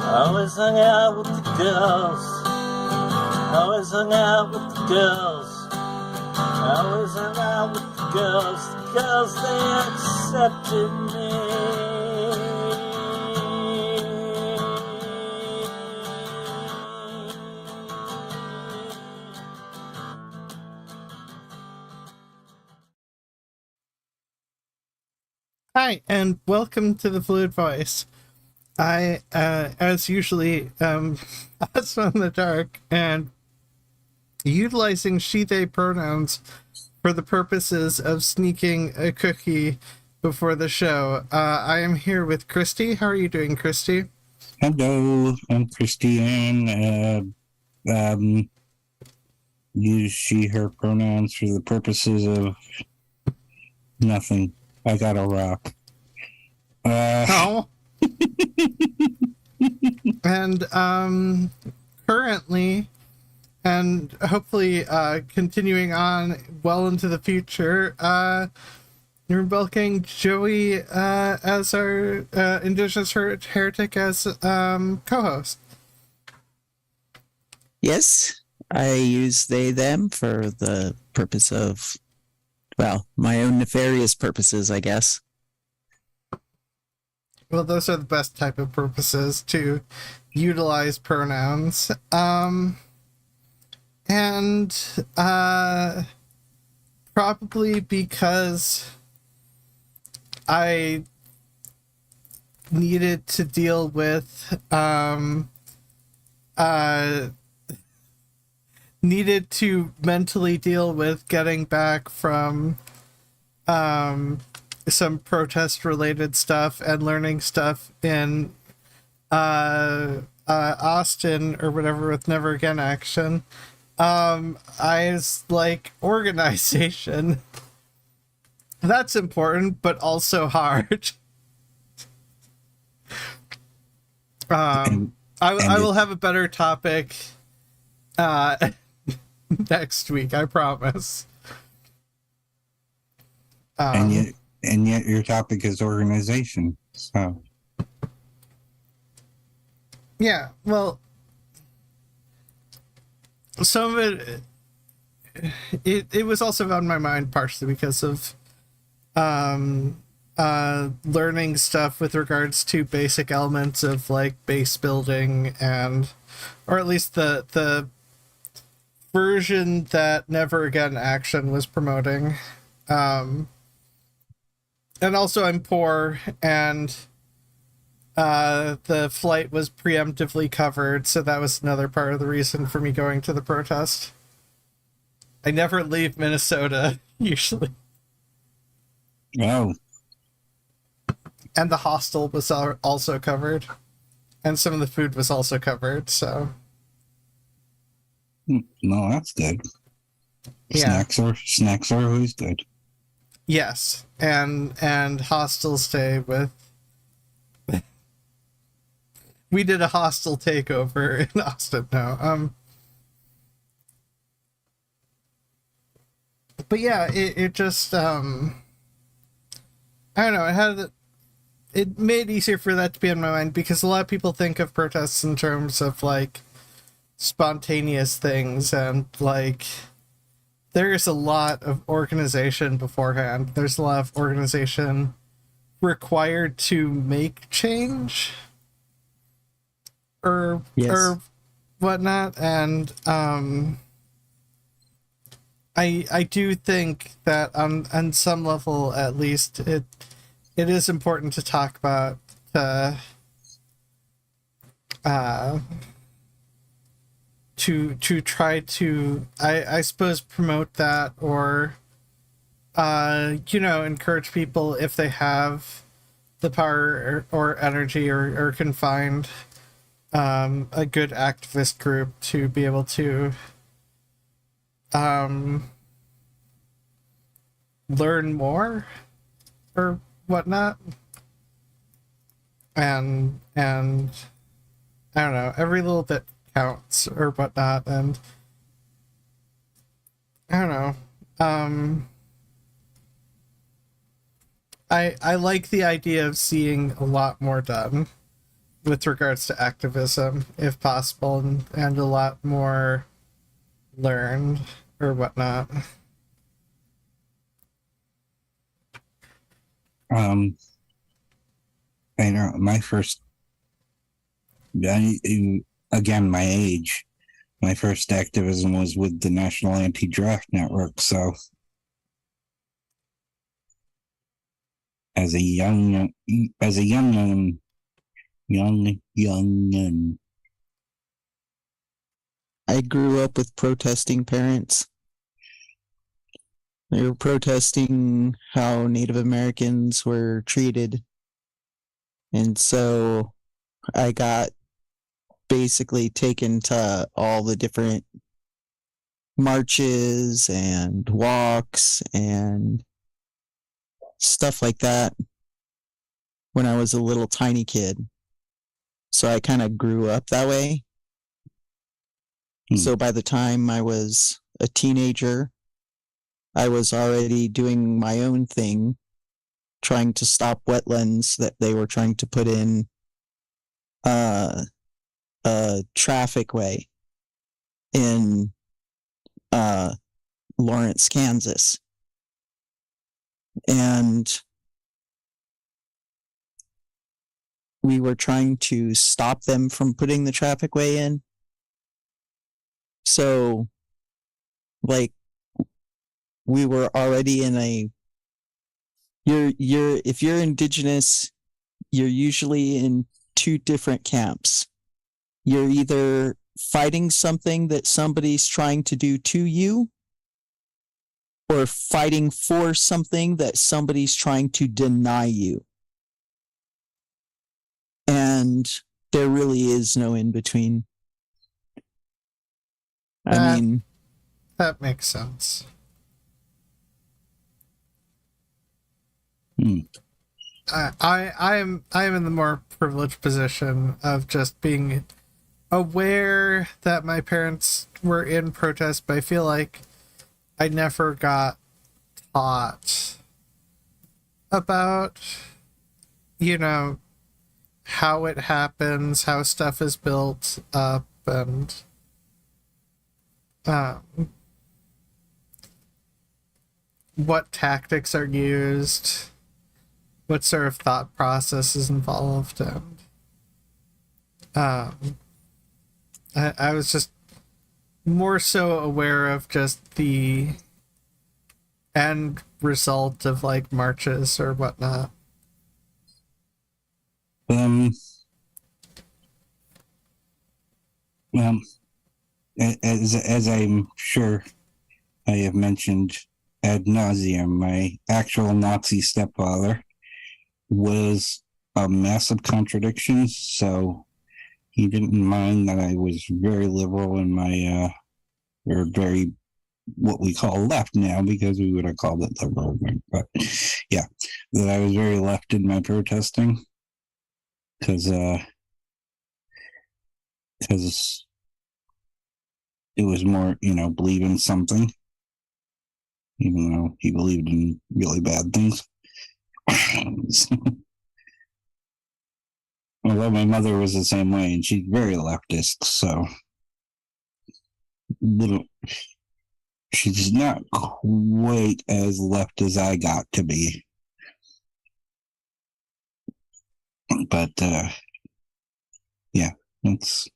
Always hung out with the girls. Always hung out with the girls. Always hung out with the girls. The girls, they accepted me. Hi, and welcome to the Fluid Voice. I, as usually, Ozma In The Dark, and utilizing she/they pronouns for the purposes of sneaking a cookie before the show. I am here with Christy. How are you doing, Christy? Hello, I'm Christiane. Use she, her pronouns for the purposes of nothing. I got a rock. Oh. And currently, and hopefully continuing on well into the future, you're welcoming Joey as our Indigenous Heretic as co-host. Yes, I use they, them for the purpose of, well, my own nefarious purposes, I guess. Well, those are the best type of purposes to utilize pronouns. And probably because I needed to deal with needed to mentally deal with getting back from some protest related stuff and learning stuff in Austin or whatever with Never Again Action. I was like, organization. That's important, but also hard. I will have a better topic next week, I promise. And yet your topic is organization. So yeah, well, some of it was also on my mind partially because of learning stuff with regards to basic elements of like base building, and or at least the version that Never Again Action was promoting. And also I'm poor, and the flight was preemptively covered, so that was another part of the reason for me going to the protest. I never leave Minnesota, usually. oh, And the hostel was also covered. And some of the food was also covered, so... no, that's good. Yeah. Snacks are always good. Yes, and hostel stay with... We did a hostel takeover in Austin, no. But yeah, it just, I don't know, it made it easier for that to be on my mind, because a lot of people think of protests in terms of, like, spontaneous things, and, like, there's a lot of organization beforehand. There's a lot of organization required to make change or whatnot, and I do think that on some level at least it is important to talk about to try to I suppose promote that, or encourage people, if they have the power or energy or can find a good activist group, to be able to learn more or whatnot, and I don't know, every little bit counts or whatnot, and I don't know, I like the idea of seeing a lot more done with regards to activism, if possible, and a lot more learned or whatnot. I know my first, again, my age, my first activism was with the National Anti-Draft Network. So as a young I grew up with protesting parents. They were protesting how Native Americans were treated. And so I got basically taken to all the different marches and walks and stuff like that when I was a little tiny kid. So I kind of grew up that way. So by the time I was a teenager, I was already doing my own thing, trying to stop wetlands that they were trying to put in a traffic way in Lawrence, Kansas. And we were trying to stop them from putting the traffic way in. So, like, we were already in a if you're indigenous, you're usually in two different camps. You're either fighting something that somebody's trying to do to you, or fighting for something that somebody's trying to deny you. And there really is no in between. I mean, that makes sense. I'm in the more privileged position of just being aware that my parents were in protest, but I feel like I never got taught about, you know, how it happens, how stuff is built up, and what tactics are used, what sort of thought process is involved, and I was just more so aware of just the end result of like marches or whatnot. Well, as I'm sure I have mentioned ad nauseum, my actual Nazi stepfather was a massive contradiction, so he didn't mind that I was very liberal in my, or very, what we call left now, because we would have called it liberal, but yeah, that I was very left in my protesting, because it was more, believe in something, even though he believed in really bad things. Although my mother was the same way, and she's very leftist, so she's not quite as left as I got to be. But yeah, that's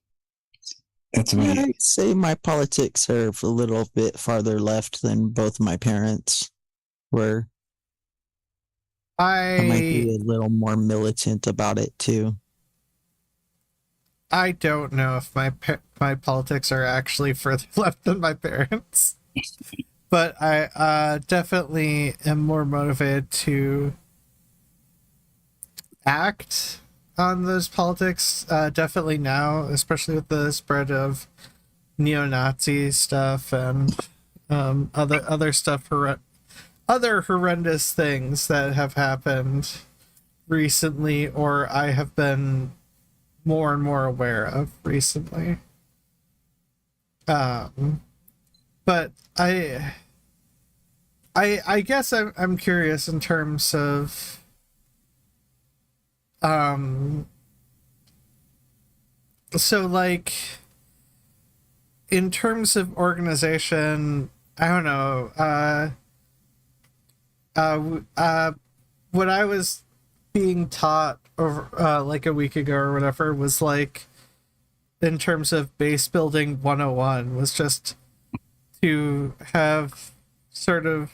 me. I'd say my politics are a little bit farther left than both my parents were. I might be a little more militant about it too. I don't know if my politics are actually further left than my parents, but I definitely am more motivated to act on those politics. Definitely now, especially with the spread of neo-Nazi stuff and other stuff, other horrendous things that have happened recently, or I have been more and more aware of recently. But I guess I'm curious in terms of so like in terms of organization, I don't know. What I was being taught over like a week ago or whatever was like in terms of base building 101 was just to have sort of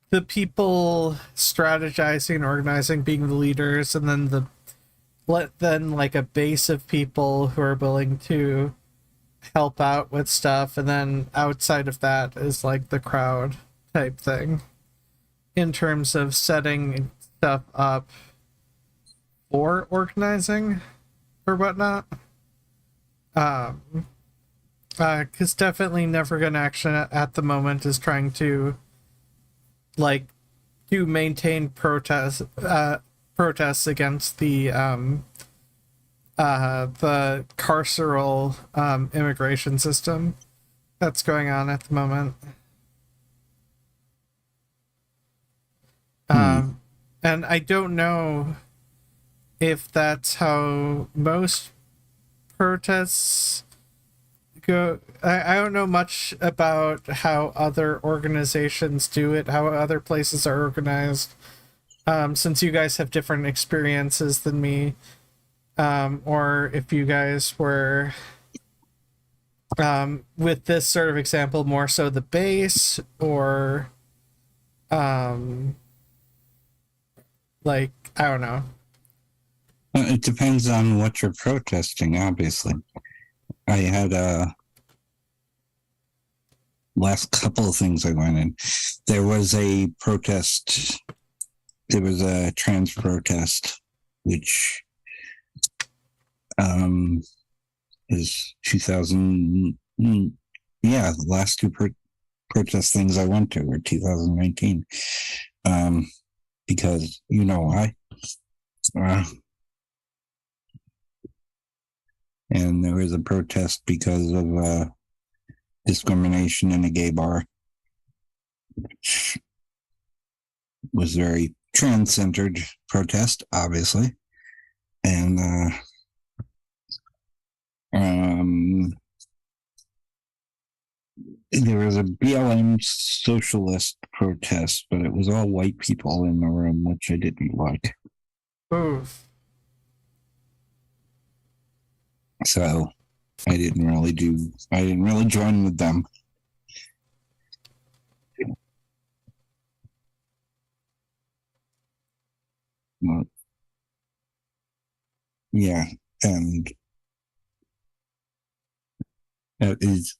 the people strategizing, organizing, being the leaders, and then like a base of people who are willing to help out with stuff, and then outside of that is like the crowd type thing in terms of setting stuff up for organizing or whatnot. Because definitely Never Gonna Action at the moment is trying to like to maintain protests against the carceral immigration system that's going on at the moment. And I don't know if that's how most protests go. I don't know much about how other organizations do it, how other places are organized, since you guys have different experiences than me, or if you guys were, with this sort of example, more so the base, or like, I don't know. It depends on what you're protesting, obviously. I had last couple of things I went in. There was a protest. There was a trans protest, which is 2000. Yeah, the last two protest things I went to were 2019. Because you know why. And there was a protest because of discrimination in a gay bar, which was very trans-centered protest, obviously. And there was a BLM socialist protest, but it was all white people in the room, which I didn't like. Oof. So I didn't really join with them. Well, yeah, and that is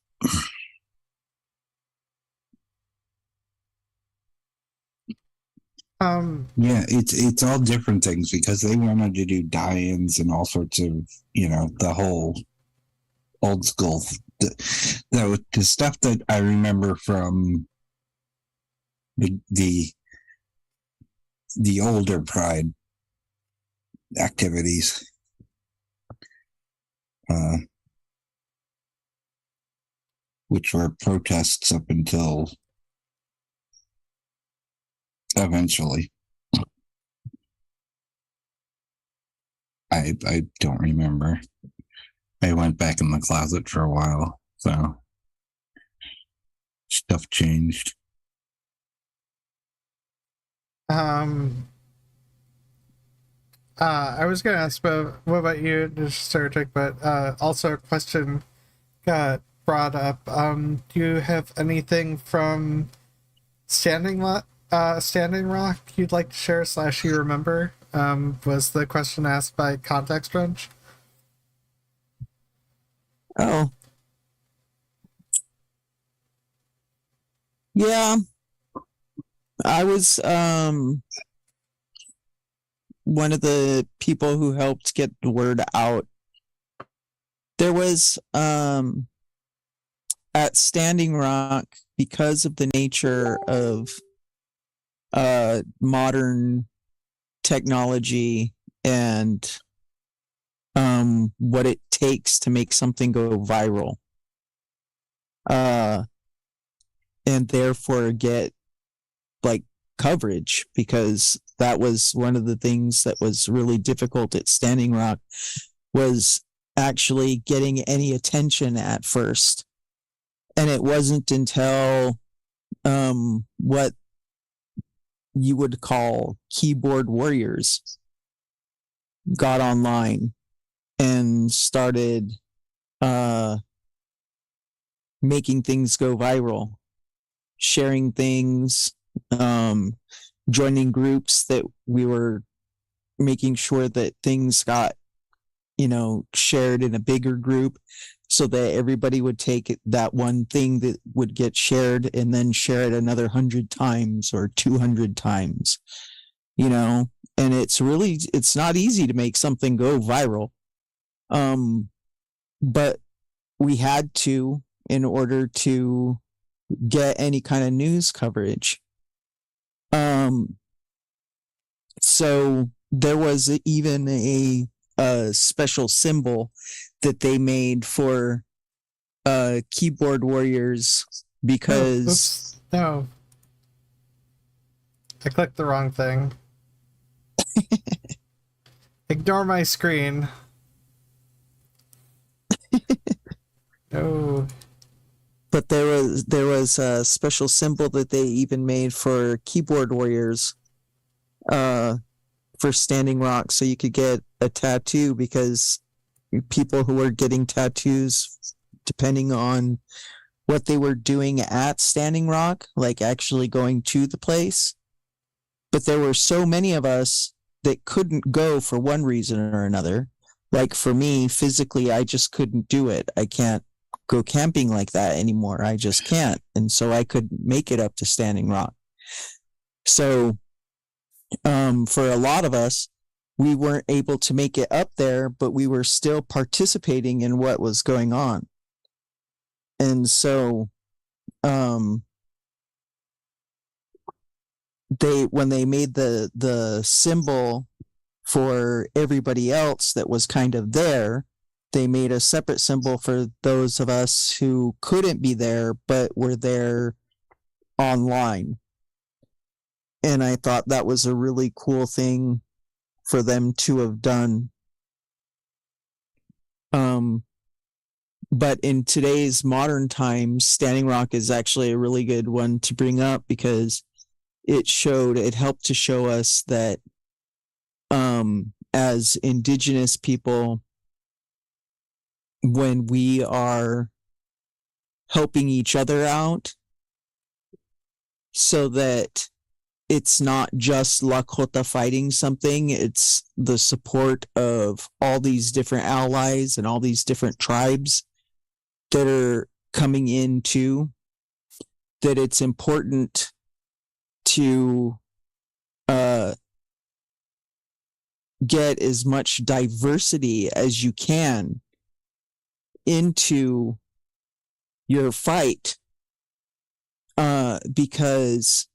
yeah, it's all different things because they wanted to do die-ins and all sorts of, the whole old school the stuff that I remember from the older Pride activities, which were protests up until eventually. I don't remember. I went back in the closet for a while, so stuff changed. I was gonna ask about what about you, Indigenous Heretic, but also a question got brought up. Do you have anything from Standing Rock you'd like to share / you remember? Was the question asked by Context Wrench? Oh. Yeah. I was one of the people who helped get the word out. There was at Standing Rock, because of the nature of modern technology and what it takes to make something go viral, and therefore get like coverage, because that was one of the things that was really difficult at Standing Rock, was actually getting any attention at first. And it wasn't until what you would call keyboard warriors got online and started making things go viral, sharing things, joining groups that we were making sure that things got, shared in a bigger group, so that everybody would take that one thing that would get shared and then share it another 100 times or 200 times, and it's not easy to make something go viral. But we had to, in order to get any kind of news coverage. So there was even a special symbol that they made for keyboard warriors, because No, I clicked the wrong thing. Ignore my screen. No. But there was a special symbol that they even made for keyboard warriors, for Standing Rock, so you could get a tattoo, because people who were getting tattoos, depending on what they were doing at Standing Rock, like actually going to the place. But there were so many of us that couldn't go for one reason or another. Like for me, physically, I just couldn't do it. I can't go camping like that anymore. I just can't. And so I could make it up to Standing Rock. So for a lot of us, we weren't able to make it up there, but we were still participating in what was going on. And so when they made the symbol for everybody else that was kind of there, they made a separate symbol for those of us who couldn't be there but were there online. And I thought that was a really cool thing for them to have done. But in today's modern times, Standing Rock is actually a really good one to bring up, because it helped to show us that as Indigenous people, when we are helping each other out, so that it's not just Lakota fighting something, it's the support of all these different allies and all these different tribes that are coming in too, that it's important to get as diversity as you can into your fight, because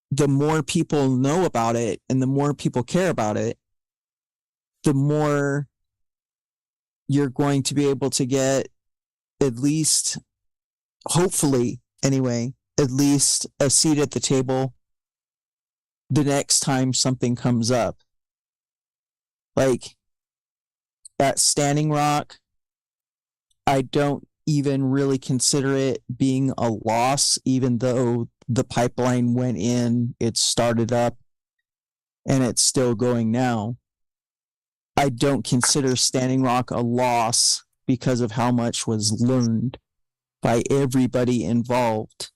the more people know about it and the more people care about it, the more you're going to be able to get, at least, hopefully anyway, at least a seat at the table the next time something comes up. Like at Standing Rock, I don't even really consider it being a loss, even though the pipeline went in, it started up, and it's still going now. I don't consider Standing Rock a loss because of how much was learned by everybody involved,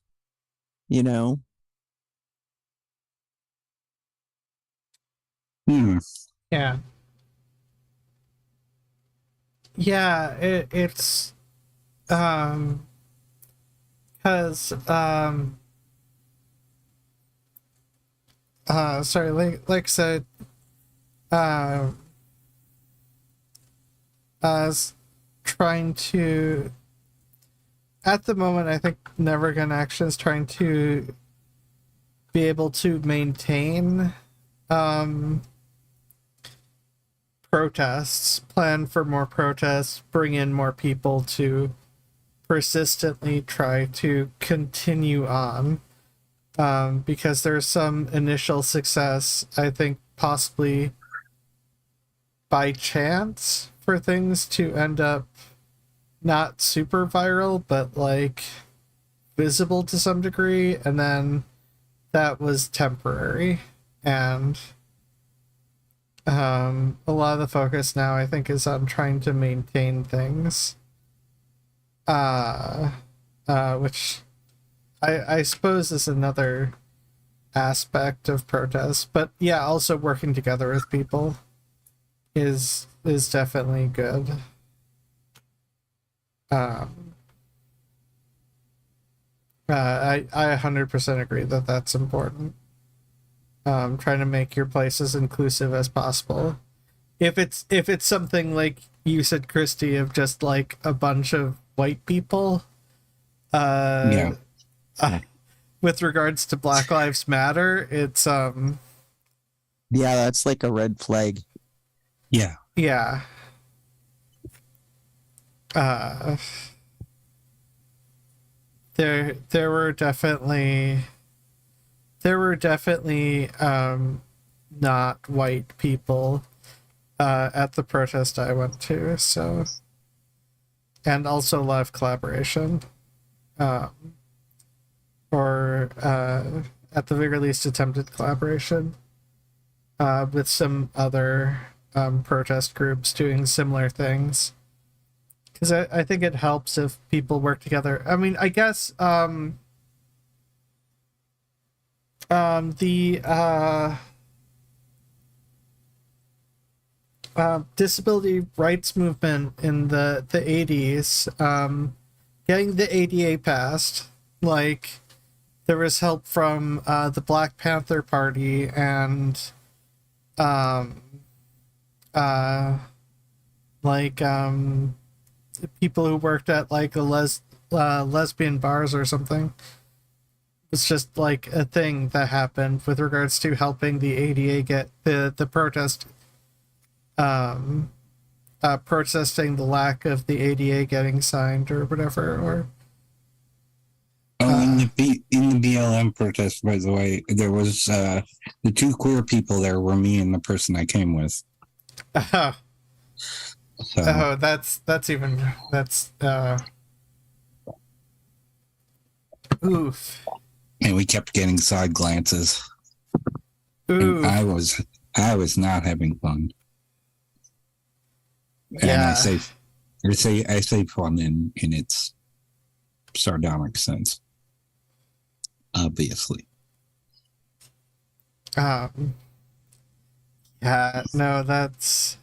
you know? Yeah. Yeah, it's because sorry, like I said, I was trying to, at the moment, I think Never Gun Action is trying to be able to maintain protests, plan for more protests, bring in more people to persistently try to continue on, because there's some initial success, I think possibly by chance, for things to end up not super viral, but like visible to some degree, and then that was temporary. And a lot of the focus now, I think, is on trying to maintain things, which I suppose is another aspect of protest. But yeah, also working together with people is definitely good. I 100% agree that that's important. Trying to make your place as inclusive as possible. If it's something like you said, Christy, of just like a bunch of white people, Yeah. with regards to Black Lives Matter, it's Yeah, that's like a red flag. Yeah. yeah. There were definitely not white people at the protest I went to, so, and also a lot of collaboration, or at the very least attempted collaboration with some other protest groups doing similar things, because I think it helps if people work together. I mean, I guess the disability rights movement in the 80s, getting the ADA passed, like, there was help from the Black Panther Party and people who worked at like a lesbian bars or something. It's just like a thing that happened with regards to helping the ADA get the protest, protesting the lack of the ADA getting signed or whatever. Or in the BLM protest, by the way, there was the two queer people there were me and the person I came with. So, that's oof. And we kept getting side glances. Oof. And I was not having fun. Yeah. And I say fun in its sardonic sense, obviously. Yeah, no, that's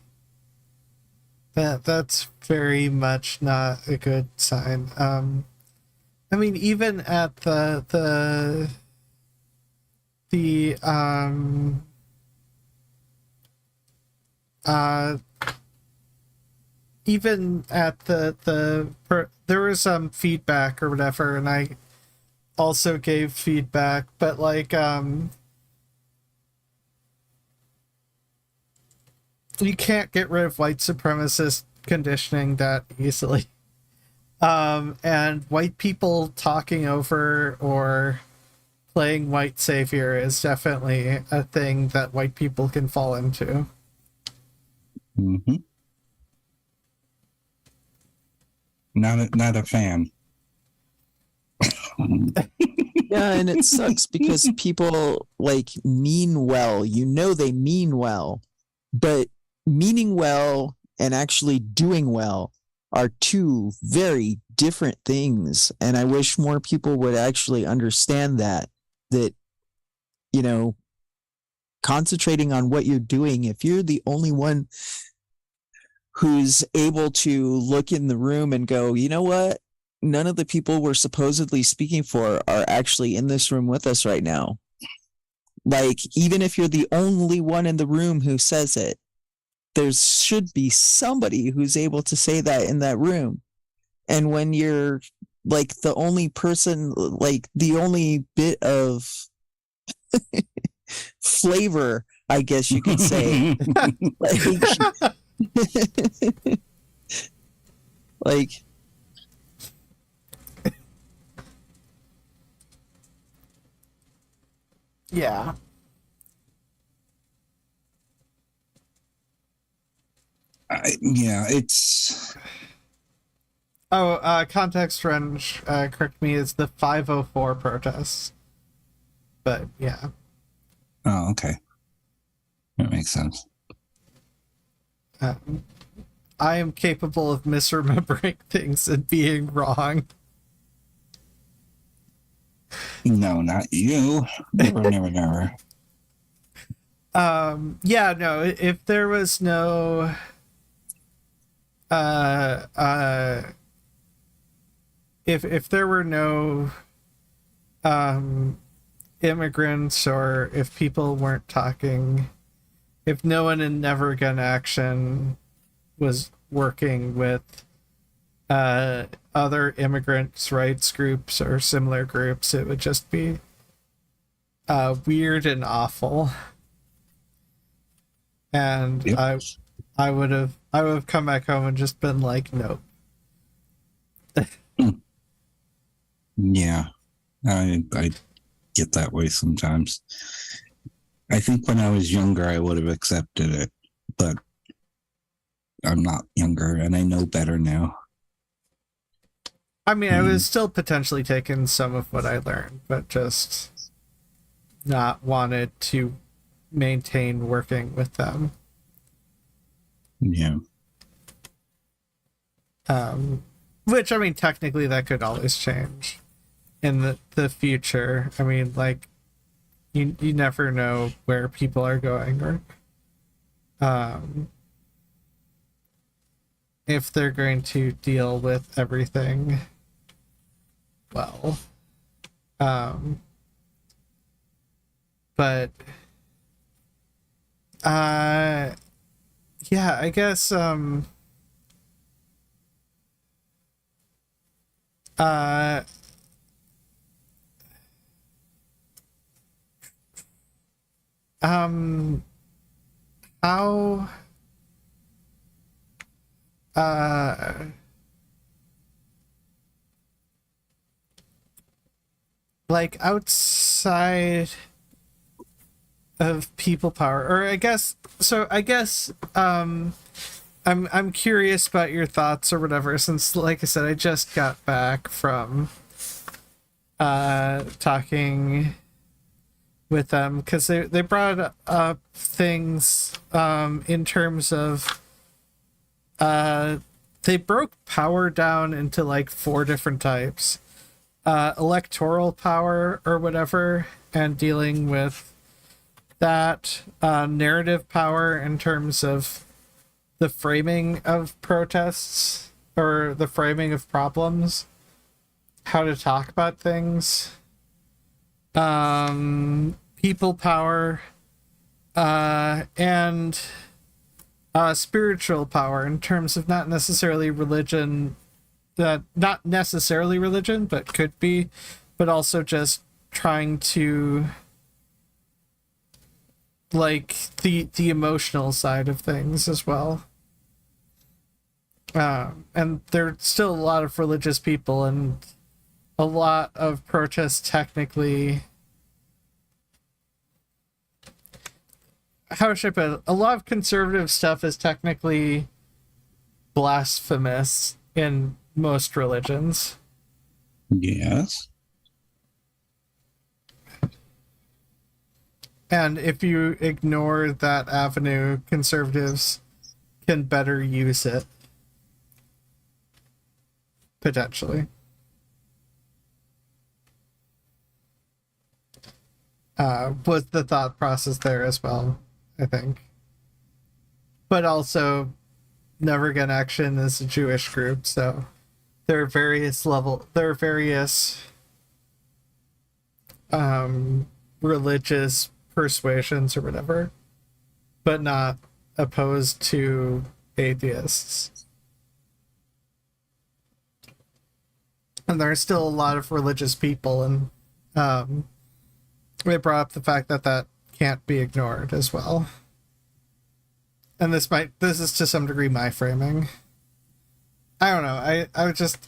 very much not a good sign. I mean, even at even at there was some feedback or whatever, and I also gave feedback, but like you can't get rid of white supremacist conditioning that easily. And white people talking over or playing white savior is definitely a thing that white people can fall into. Mm-hmm. Not a fan. Yeah, and it sucks because people like mean well. You know they mean well, but meaning well and actually doing well are two very different things. And I wish more people would actually understand that, you know, concentrating on what you're doing, if you're the only one who's able to look in the room and go, you know what? None of the people we're supposedly speaking for are actually in this room with us right now. Like, even if you're the only one in the room who says it, there should be somebody who's able to say that in that room. And when you're like the only person, like the only bit of flavor, I guess you could say, like Yeah. Yeah, it's Context wrench, correct me, is the 504 protests. But yeah. oh, okay, that makes sense. I am capable of misremembering things and being wrong. No, not you. Never, never, never. Yeah, no, if there was no if there were no immigrants, or if people weren't talking, if no one in Never Gun Action was working with other immigrants' rights groups or similar groups, it would just be weird and awful. And Yep. I would have come back home and just been like, nope. Yeah, I get that way sometimes. I think when I was younger, I would have accepted it, but I'm not younger, and I know better now. I mean, I was still potentially taking some of what I learned, but just not wanted to maintain working with them. Yeah. Which, I mean, technically that could always change in the future. I mean, like, you never know where people are going, or if they're going to deal with everything well. But yeah, I guess how like outside of people power, or I guess I'm curious about your thoughts or whatever, since, like I said, I just got back from talking with them, because they brought up things in terms of they broke power down into like 4 different types. Electoral power or whatever, and dealing with that, narrative power in terms of the framing of protests or the framing of problems, how to talk about things, people power, and spiritual power in terms of not necessarily religion, but could be, but also just trying to, like, the emotional side of things as well. And there's still a lot of religious people, and a lot of protests technically, how should I put it? A lot of conservative stuff is technically blasphemous in most religions. Yes. And if you ignore that avenue, conservatives can better use it. Potentially. Was the thought process there as well, I think. But also, Never Gun Action is a Jewish group, so there are various religious persuasions or whatever, but not opposed to atheists. And there are still a lot of religious people, and they brought up the fact that can't be ignored as well. And this is to some degree my framing. I don't know.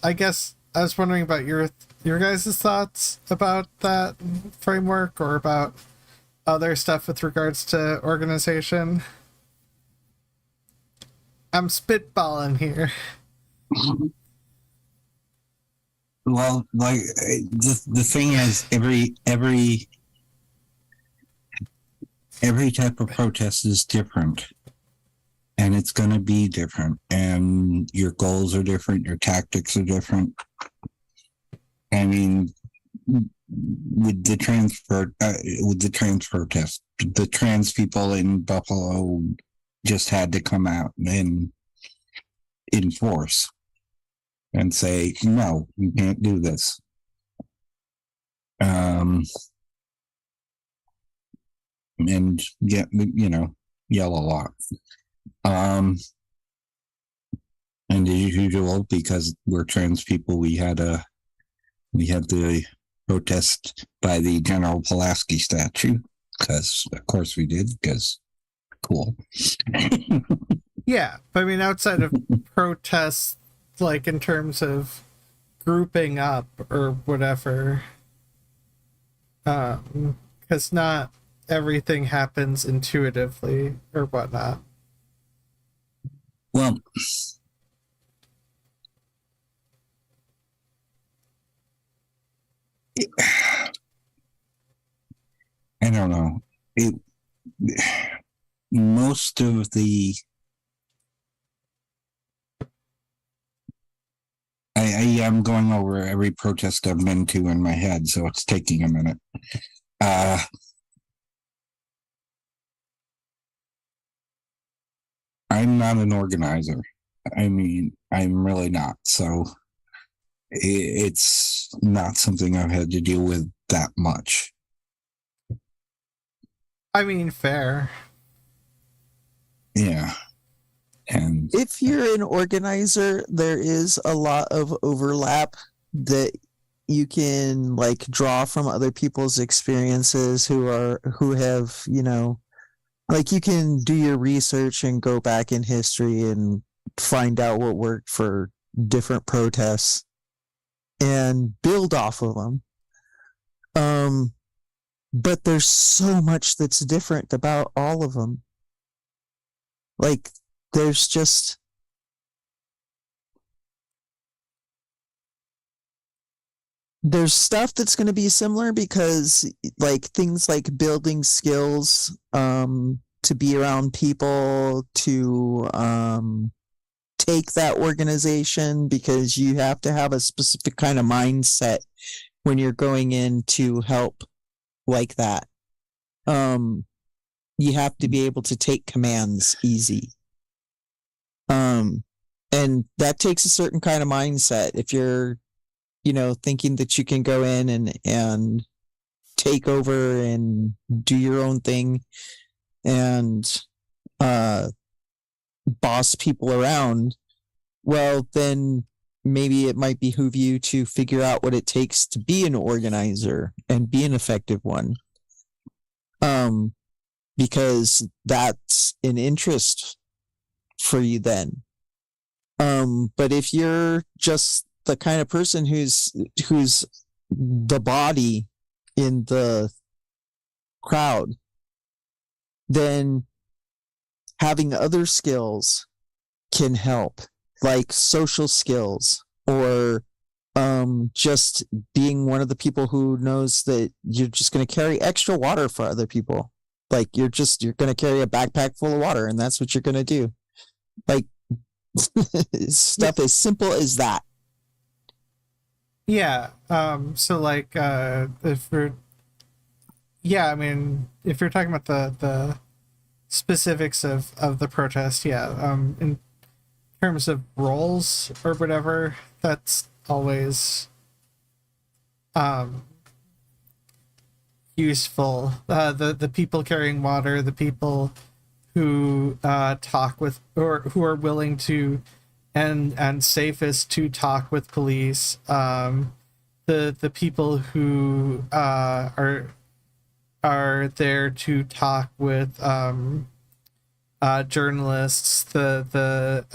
I guess I was wondering about your guys' thoughts about that framework, or about other stuff with regards to organization. I'm spitballing here. Well, like the thing is, every type of protest is different, and it's going to be different, and your goals are different, your tactics are different. I mean, with the trans protest, the trans people in Buffalo just had to come out and enforce and say, no, you can't do this. And get, yell a lot. And as usual, because we're trans people, we had the protest by the General Pulaski statue, because of course we did, because cool. Yeah, but I mean, outside of protests, like in terms of grouping up or whatever, because not everything happens intuitively or whatnot. Well, I don't know. Most of the I'm going over every protest I've been to in my head, so it's taking a minute. I'm not an organizer. I mean, I'm really not. So it's not something I've had to deal with that much. I mean, fair. Yeah. And if you're an organizer, there is a lot of overlap that you can like draw from other people's experiences who have, like you can do your research and go back in history and find out what worked for different protests and build off of them. But there's so much that's different about all of them. Like there's stuff that's going to be similar because like things like building skills to be around people, to take that organization, because you have to have a specific kind of mindset when you're going in to help like that. You have to be able to take commands easy. And that takes a certain kind of mindset. If you're, thinking that you can go in and take over and do your own thing and boss people around, well, then maybe it might behoove you to figure out what it takes to be an organizer and be an effective one. Because that's an interest for you then. But if you're just the kind of person who's the body in the crowd, then having other skills can help, like social skills, or just being one of the people who knows that you're just going to carry extra water for other people. Like you're going to carry a backpack full of water, and that's what you're going to do. Like stuff as simple as that. Yeah. So like, if you're talking about the specifics of the protest, yeah. In terms of roles or whatever, that's always useful. The people carrying water, the people who talk with, or who are willing to and safest to talk with police, the people who are there to talk with journalists, the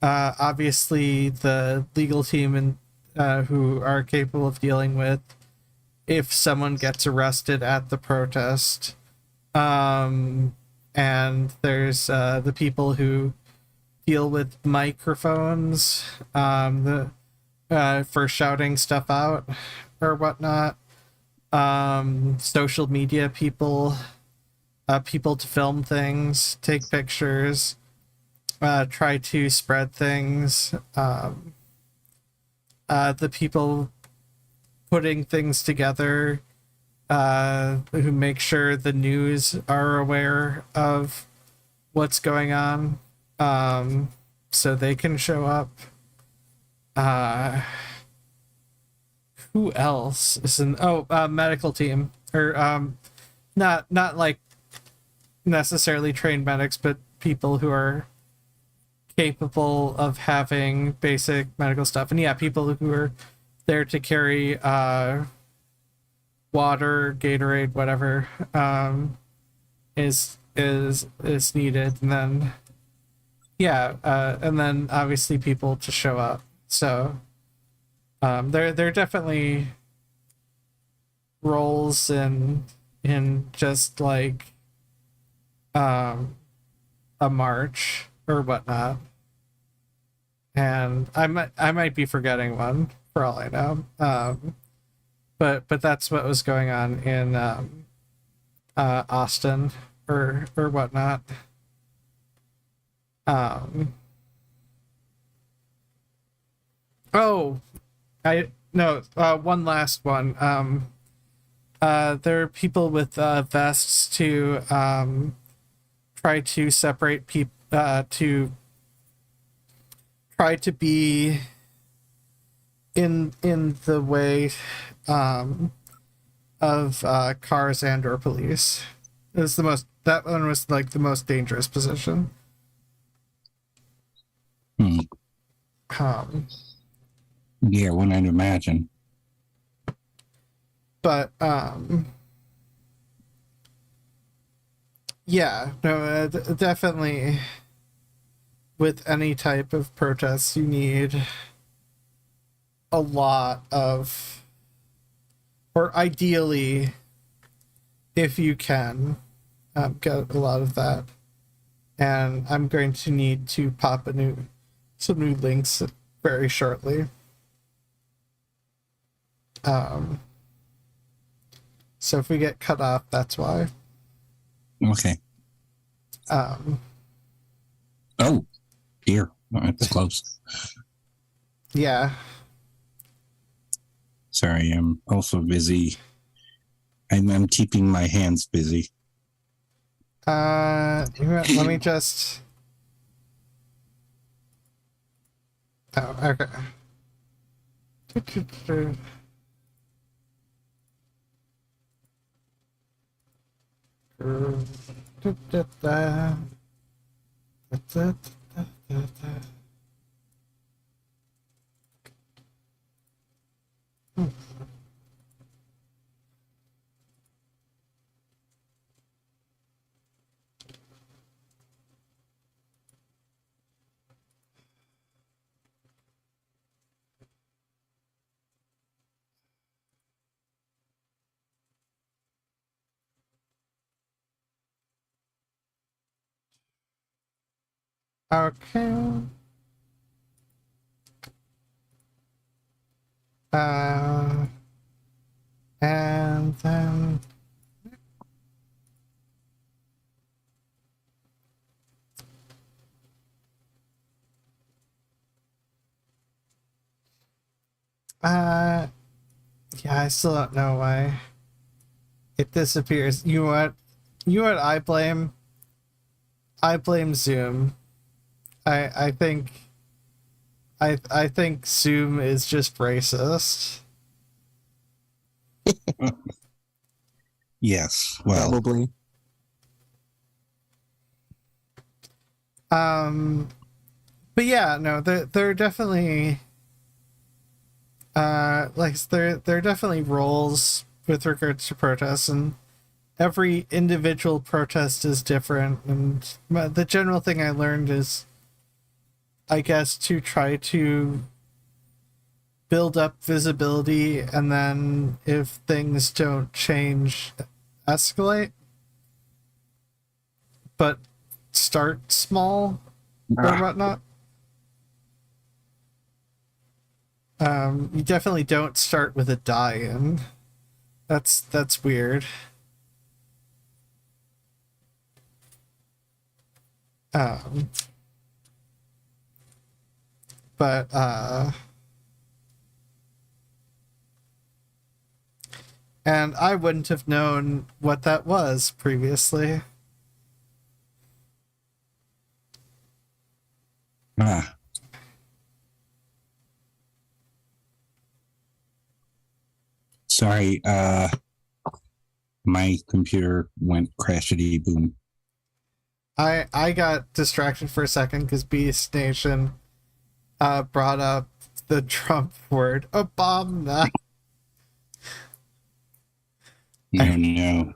obviously the legal team and who are capable of dealing with if someone gets arrested at the protest, and there's the people who deal with microphones, for shouting stuff out or whatnot. Social media people, people to film things, take pictures, try to spread things. The people putting things together, who make sure the news are aware of what's going on, so they can show up. Who else is in? Medical team, or not like necessarily trained medics, but people who are capable of having basic medical stuff. And yeah, people who are there to carry water, Gatorade, whatever, is needed. And then and then obviously people to show up. So there are definitely roles in just like a march or whatnot. And I might be forgetting one for all I know. But that's what was going on in Austin or whatnot. One last one. There are people with vests to try to separate people, to try to be in the way of cars and or police. That one was like the most dangerous position. Yeah, one I'd imagine. But yeah, no, definitely with any type of protest, you need a lot of, or ideally, if you can, get a lot of that. And I'm going to need to pop some new links very shortly. So if we get cut off, that's why. Okay. Oh, here. That's close. Yeah. Sorry, I'm also busy. I'm keeping my hands busy. Let me just. Oh, okay. Okay. And then yeah, I still don't know why it disappears. You know what I blame? I blame Zoom. I think Zoom is just racist. Yes, well, Probably. But yeah, no, there are definitely there are definitely roles with regards to protests, and every individual protest is different. And the general thing I learned is, I guess, to try to build up visibility, and then if things don't change, escalate. But start small. or whatnot. You definitely don't start with a die-in. That's weird. Um, but and I wouldn't have known what that was previously. Ah. Sorry, my computer went crashity boom. I got distracted for a second because Beast Nation brought up the Trump word Obama. No, no.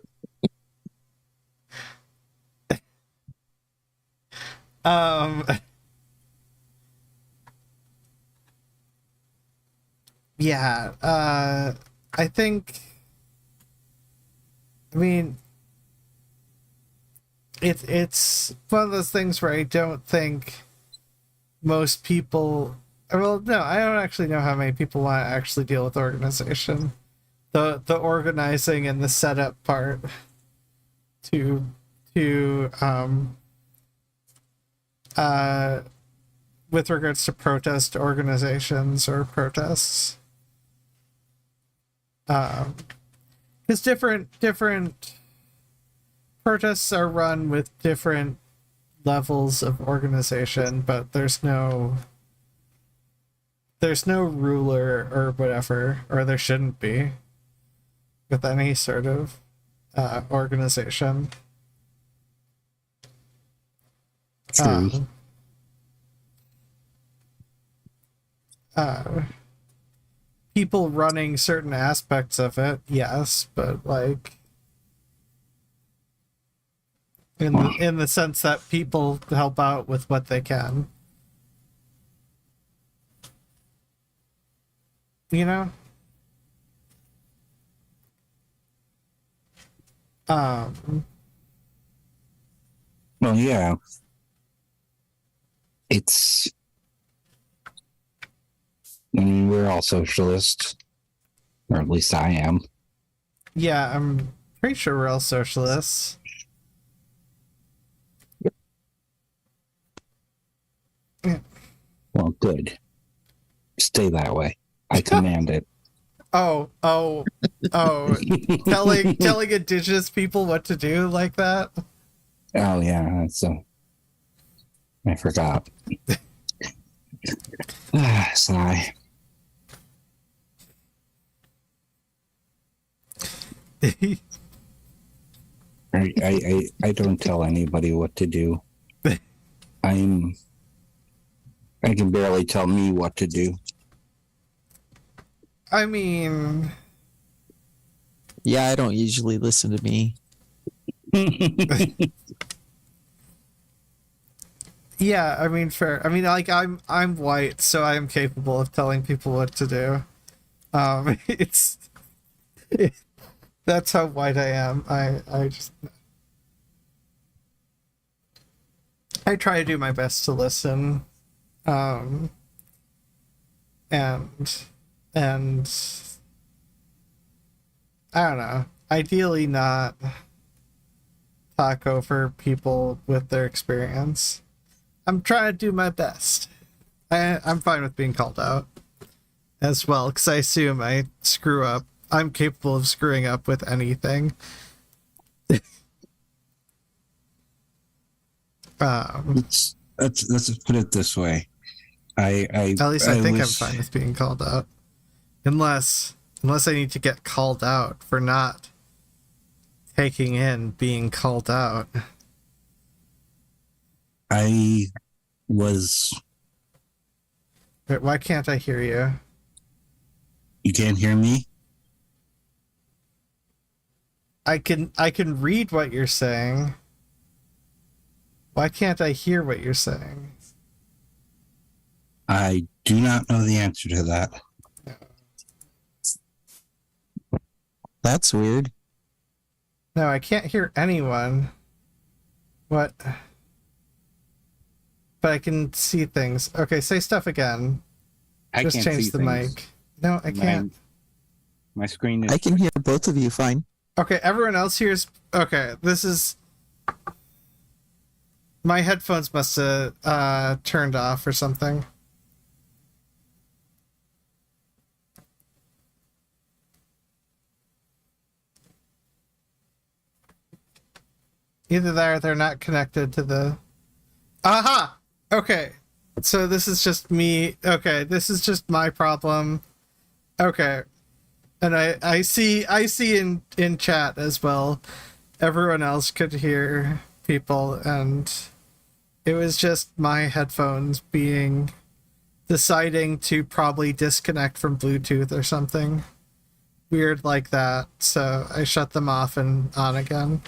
Yeah, I think, I mean, it's one of those things where I don't think most people, well, no, I don't actually know how many people want to actually deal with organization. The organizing and the setup part to with regards to protest organizations or protests. Because different protests are run with different levels of organization, but there's no ruler or whatever, or there shouldn't be with any sort of organization. True. People running certain aspects of it, yes, but like in the sense that people help out with what they can, you know. Well, yeah. It's, I mean, we're all socialists, or at least I am. Yeah, I'm pretty sure we're all socialists. Yeah. Well, good. Stay that way. I command it. Oh, telling indigenous people what to do like that. Oh yeah, that's I forgot. Sigh. I don't tell anybody what to do. I can barely tell me what to do. I mean, Yeah, I don't usually listen to me. yeah, I mean, fair. I mean, like I'm white, so I am capable of telling people what to do. It's that's how white I am. I just I try to do my best to listen, and I don't know. Ideally, not talk over people with their experience. I'm trying to do my best. I'm fine with being called out as well, because I assume I screw up. I'm capable of screwing up with anything. let's put it this way. At least I think I'm fine with being called out, unless I need to get called out for not taking in being called out. I was. Wait, why can't I hear you? You can't hear me? I can read what you're saying. Why can't I hear what you're saying? I do not know the answer to that. That's weird. No, I can't hear anyone. What? but I can see things. Okay, say stuff again. I Just can't change see the things. mic. No, I can't. My screen is. I can hear both of you fine. Okay, everyone else here's... Okay, this is... My headphones must have turned off or something. Either that or they're not connected to the... Aha! Okay. So this is just me. Okay, this is just my problem. Okay. And I see in chat as well. Everyone else could hear people, and it was just my headphones deciding to probably disconnect from Bluetooth or something weird like that. So I shut them off and on again.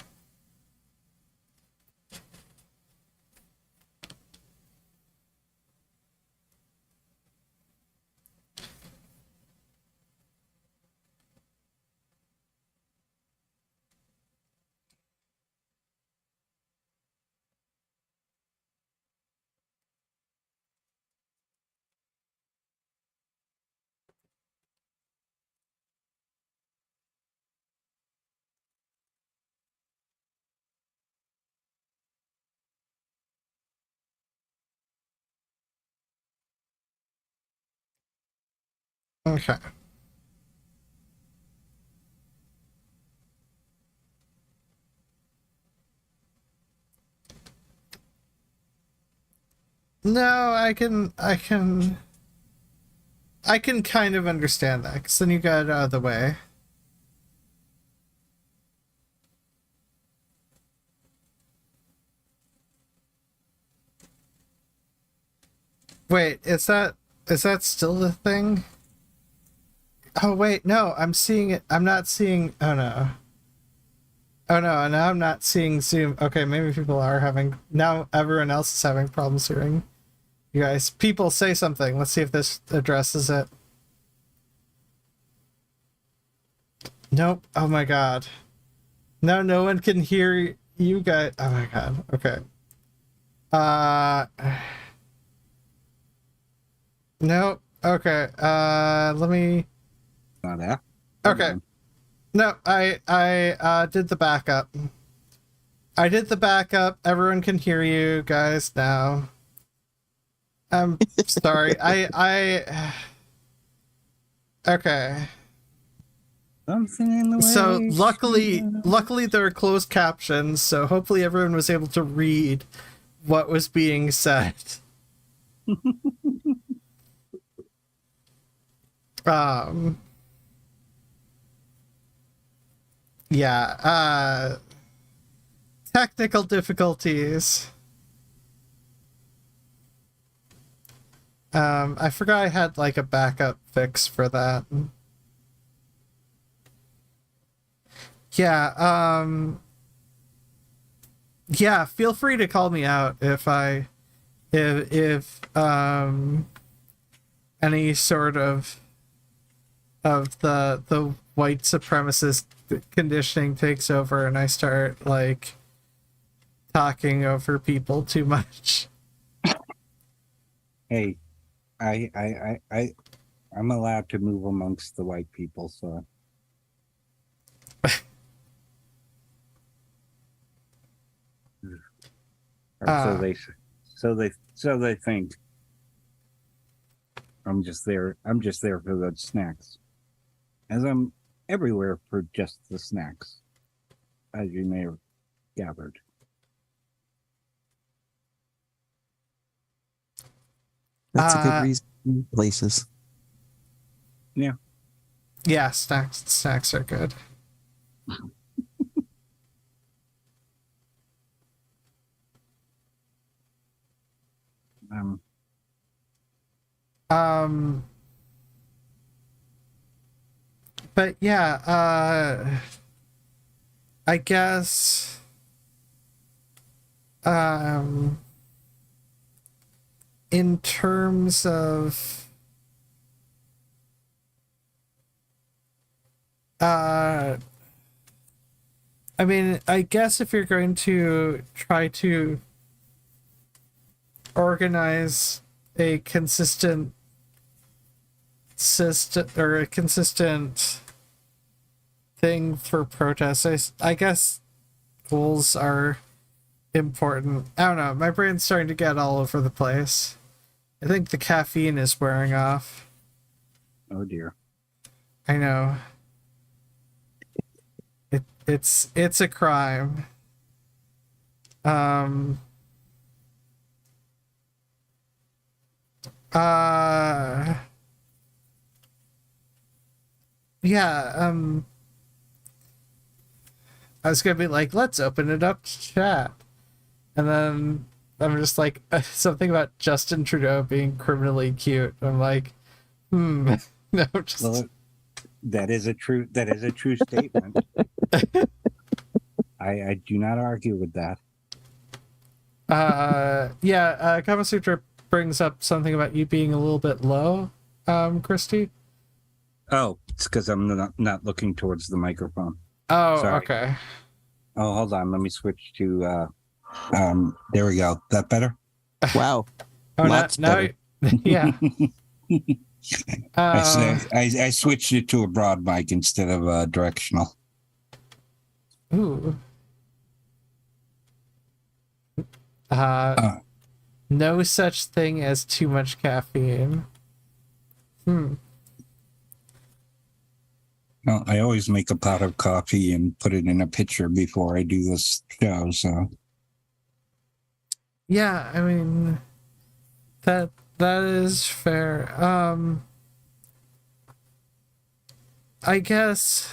Okay. No, I can kind of understand that, because then you got it out of the way. Wait, is that still the thing? Oh wait, no, I'm seeing it. I'm not seeing... Oh no. Oh no, now I'm not seeing Zoom. Okay, maybe people are having... Now everyone else is having problems hearing you guys. People, say something. Let's see if this addresses it. Nope. Oh my god. Now no one can hear you guys. Oh my god. Okay. Nope. Okay. Let me... Not that. Okay. No, I did the backup. I did the backup. Everyone can hear you guys now. I'm sorry. Okay. Something in the way. So luckily there are closed captions, so hopefully everyone was able to read what was being said. Yeah, technical difficulties. I forgot I had like a backup fix for that. Yeah, yeah, feel free to call me out if any sort of the white supremacist conditioning takes over and I start like talking over people too much. Hey, I'm allowed to move amongst the white people, so. Or so they think. I'm just there for the snacks. As I'm everywhere for just the snacks, as you may have gathered. That's a good reason. Places. Yeah. Yeah, snacks are good. But yeah, I guess in terms of I mean, I guess if you're going to try to organize a consistent system or a consistent thing for protests. I guess goals are important. I don't know. My brain's starting to get all over the place. I think the caffeine is wearing off. Oh dear. I know. It's a crime. Yeah, I was gonna be like, let's open it up to chat. And then I'm just like, something about Justin Trudeau being criminally cute. I'm like, no, just... Well, that is a true statement. I do not argue with that. Kama Sutra brings up something about you being a little bit low, Christy. Oh, it's because I'm not looking towards the microphone. Oh, Sorry. okay. Oh, hold on. Let me switch to there we go. That better? Wow. Oh, Lots better. Yeah. I switched it to a broad mic instead of directional. Ooh. No such thing as too much caffeine. Well, I always make a pot of coffee and put it in a pitcher before I do this show, so. Yeah, I mean, that is fair. I guess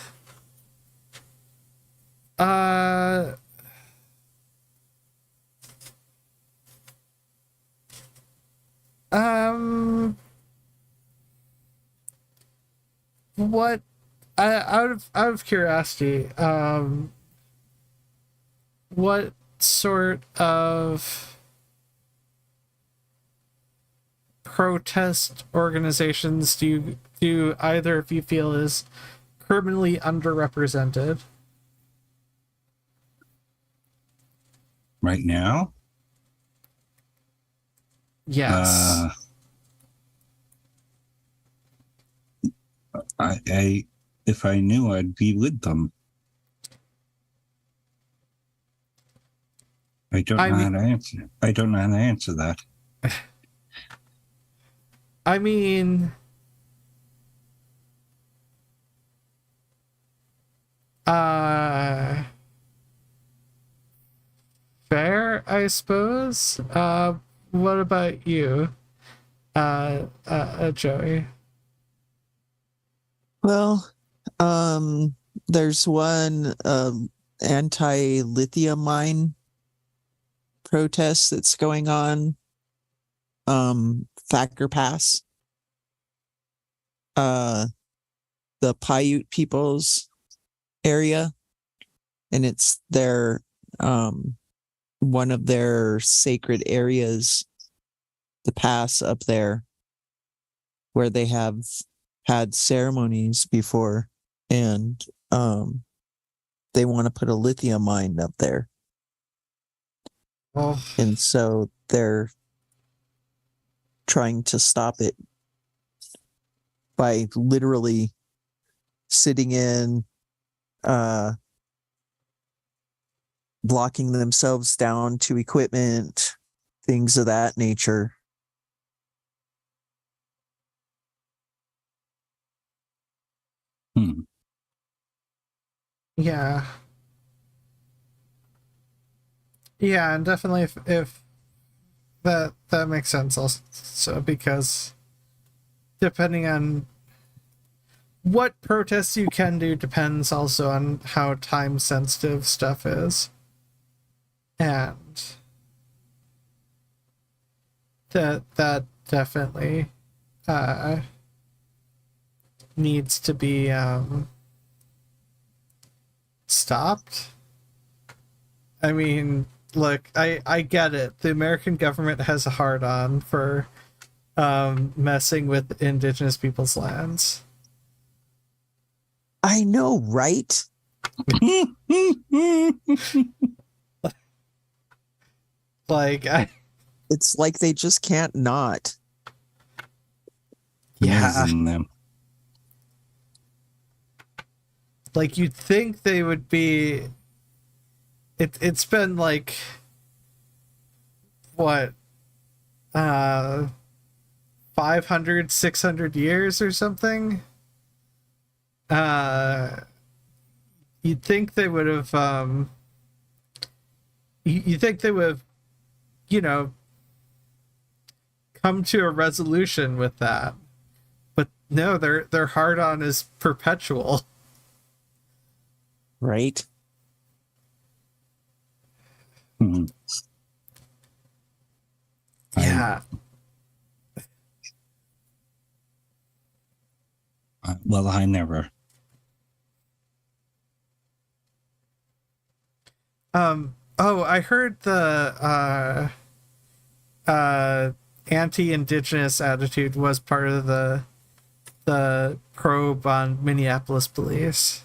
what out of curiosity, what sort of protest organizations do either of you feel is criminally underrepresented Right now? Yes. I if I knew, I'd be with them. I don't know how to answer. I don't know how to answer that. I mean, fair, I suppose. What about you, Joey? Well, there's one anti-lithium mine protest that's going on. Thacker Pass. The Paiute people's area, and it's their one of their sacred areas, the pass up there, where they have had ceremonies before, and they want to put a lithium mine up there. Oh. And so they're trying to stop it by literally sitting in, blocking themselves down to equipment, things of that nature. Yeah. Yeah, and definitely if that makes sense also, because depending on what protests you can do depends also on how time sensitive stuff is. And that definitely needs to be stopped. I mean, look, I get it. The American government has a hard-on for messing with indigenous people's lands. I know, right? Like, It's like they just can't not. Yeah. Amazing them. Like, you'd think they would be... It's been, like... What? 500, 600 years or something? You'd think they would have, you think they would have, you know, come to a resolution with that. But no, their hard on is perpetual. Right? Mhm. Yeah. Well, I never. Oh, I heard the anti-indigenous attitude was part of the probe on Minneapolis police.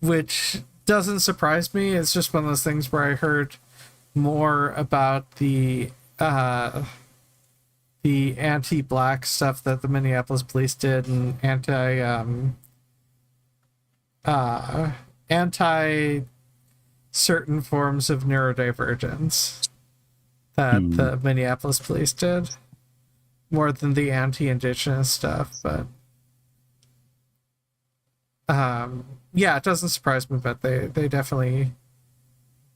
Which doesn't surprise me. It's just one of those things where I heard more about the anti-black stuff that the Minneapolis police did, and anti certain forms of neurodivergence that the Minneapolis police did, more than the anti-indigenous stuff. But yeah, it doesn't surprise me, but they definitely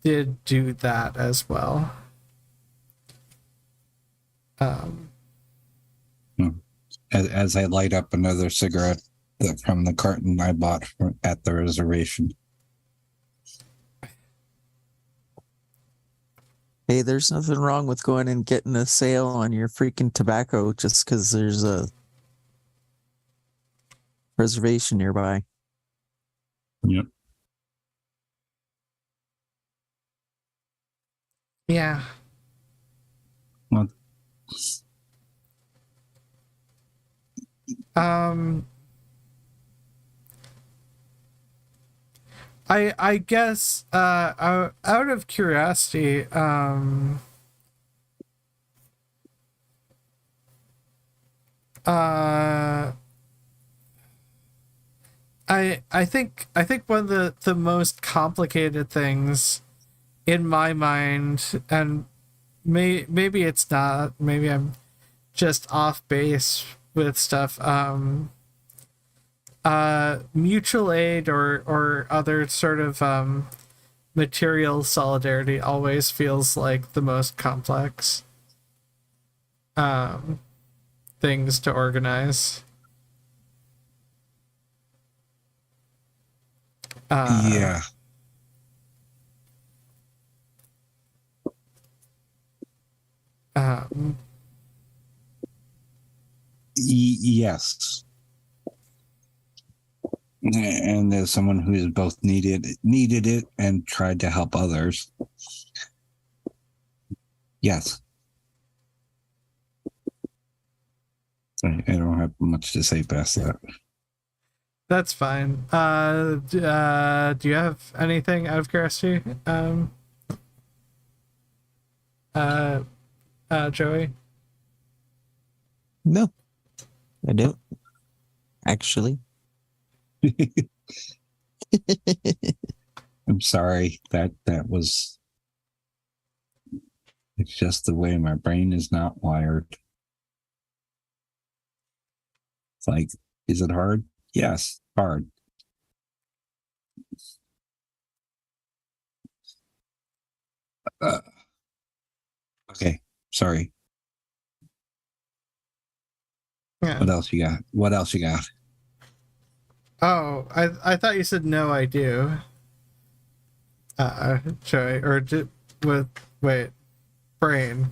did do that as well. As I light up another cigarette from the carton I bought at the reservation. Hey, there's nothing wrong with going and getting a sale on your freaking tobacco just because there's a reservation nearby. Yep. Yeah. Well, I guess out of curiosity, I think one of the most complicated things in my mind, and maybe it's not, maybe I'm just off base with stuff, mutual aid or other sort of material solidarity always feels like the most complex things to organize. yeah. Yes. And there's someone who has both needed it and tried to help others. Yes. I don't have much to say past that. That's fine. Do you have anything out of curiosity? Joey? No, I don't. Actually. I'm sorry that was. It's just the way my brain is not wired. It's like, is it hard? Yes, hard. Okay, sorry. Yeah. What else you got? What else you got? Oh, I thought you said no, I do. Joey, or wait, brain.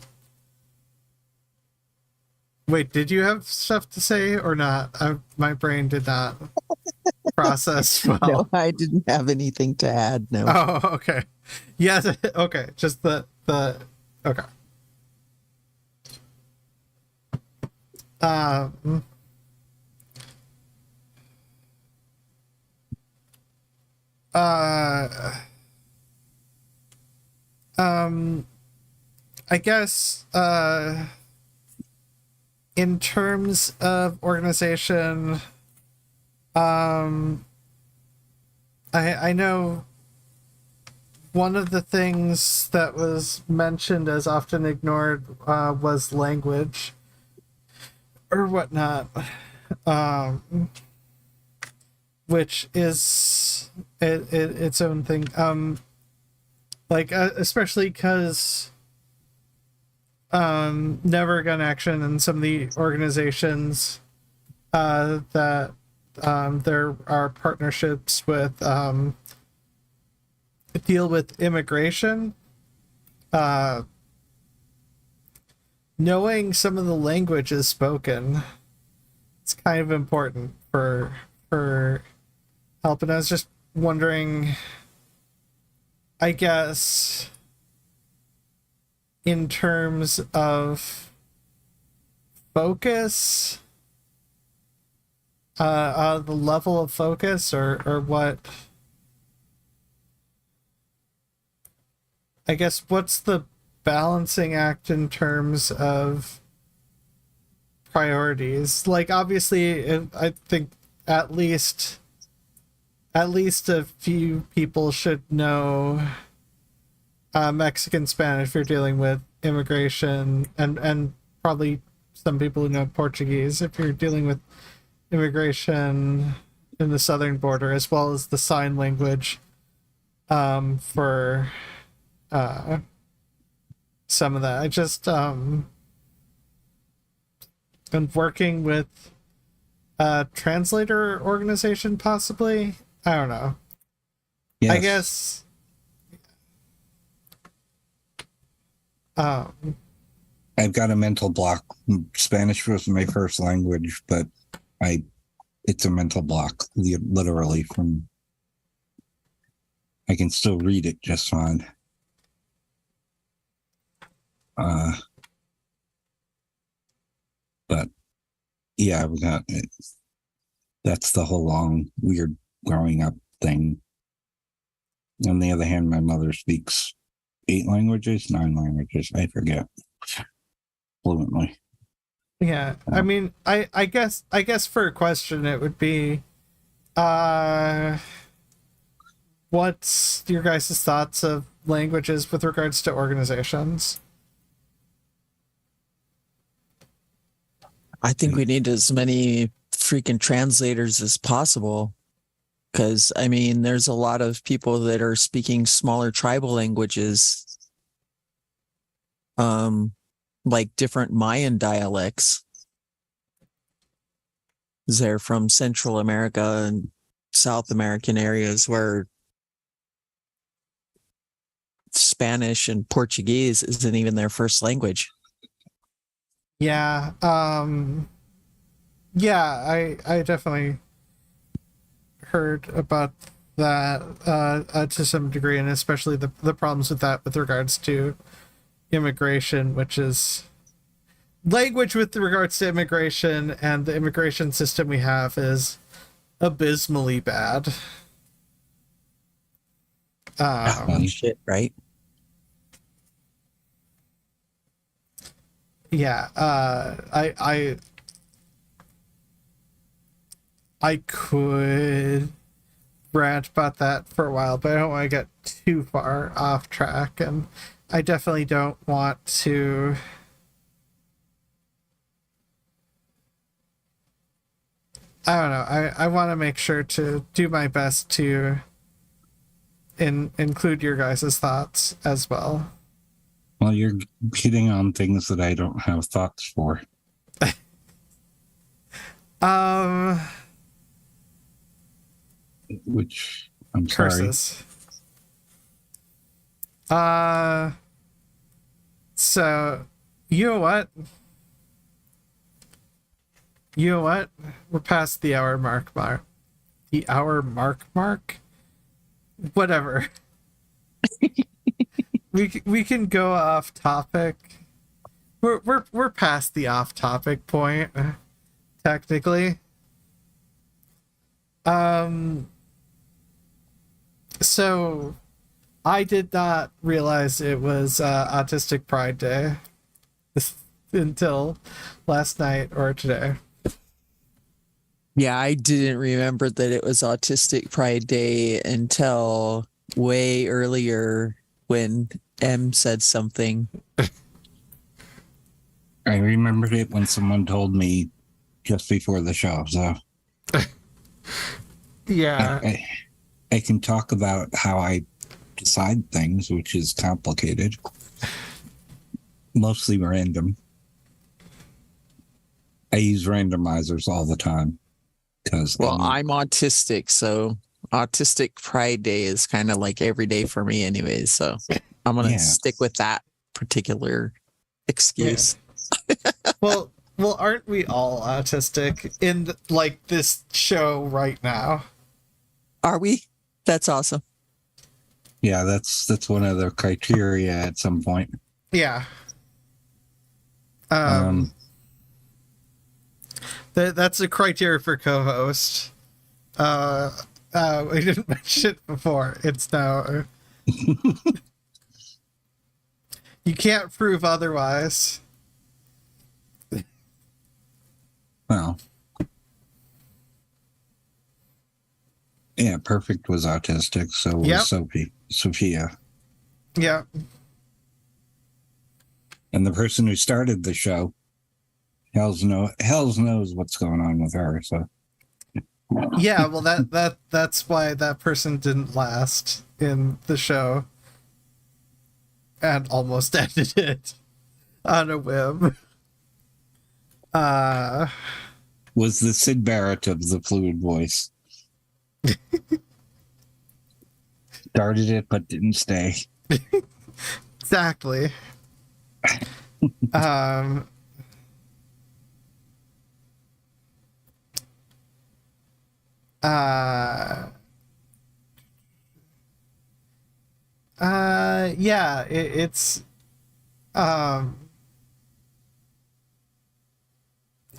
Wait, did you have stuff to say or not? My brain did not process well. No, I didn't have anything to add. No. Oh, okay. Yes, okay. Just the okay. I guess in terms of organization, I know one of the things that was mentioned as often ignored was language or whatnot, which is its own thing. Especially because Never Gun Action and some of the organizations that there are partnerships with deal with immigration. Knowing some of the languages spoken, it's kind of important for help. And I was just wondering, I guess, in terms of focus, the level of focus, or what, I guess, what's the balancing act in terms of priorities? Like, obviously, I think at least a few people should know Mexican Spanish if you're dealing with immigration, and probably some people who know Portuguese if you're dealing with immigration in the southern border, as well as the sign language for some of that. I just been working with a translator organization, possibly. I don't know. Yes. I guess I've got a mental block. Spanish was my first language, but it's a mental block, literally. I can still read it just fine. But yeah, that's the whole long weird growing up thing. On the other hand, my mother speaks 9 languages, I forget, fluently. yeah. I mean, I guess for a question it would be, what's your guys' thoughts of languages with regards to organizations? I think we need as many freaking translators as possible. Because, I mean, there's a lot of people that are speaking smaller tribal languages, like different Mayan dialects. They're from Central America and South American areas where Spanish and Portuguese isn't even their first language. Yeah. Yeah, I definitely heard about that to some degree, and especially the problems with that with regards to immigration, which is language with regards to immigration, and the immigration system we have is abysmally bad. Shit, right? Yeah, I could rant about that for a while, but I don't want to get too far off track, and I definitely don't want to I don't know. I want to make sure to do my best to include your guys' thoughts as well. Well, you're hitting on things that I don't have thoughts for. Which I'm curses. sorry. So you know what? We're past the hour mark. The hour mark. Whatever. we can go off topic. We're past the off topic point, technically. So I did not realize it was Autistic Pride Day until last night or today. Yeah, I didn't remember that it was Autistic Pride Day until way earlier when M said something. I remembered it when someone told me just before the show. So Yeah. I can talk about how I decide things, which is complicated. Mostly random. I use randomizers all the time. Well, I'm autistic, so Autistic Pride Day is kind of like every day for me anyways. So I'm going to stick with that particular excuse. Yeah. Well, aren't we all autistic in like this show right now? Are we? That's awesome. Yeah, that's one of the criteria at some point. Yeah. That's a criteria for co-host. We didn't mention it before. It's now. You can't prove otherwise. Well, yeah, Perfect was autistic, so was Sophia. Yeah. And the person who started the show, hells knows what's going on with her. So Yeah, well that's why that person didn't last in the show and almost ended it on a whim. Was the Sid Barrett of the Fluid Voice. Started it but didn't stay. Exactly. Yeah, it's yeah,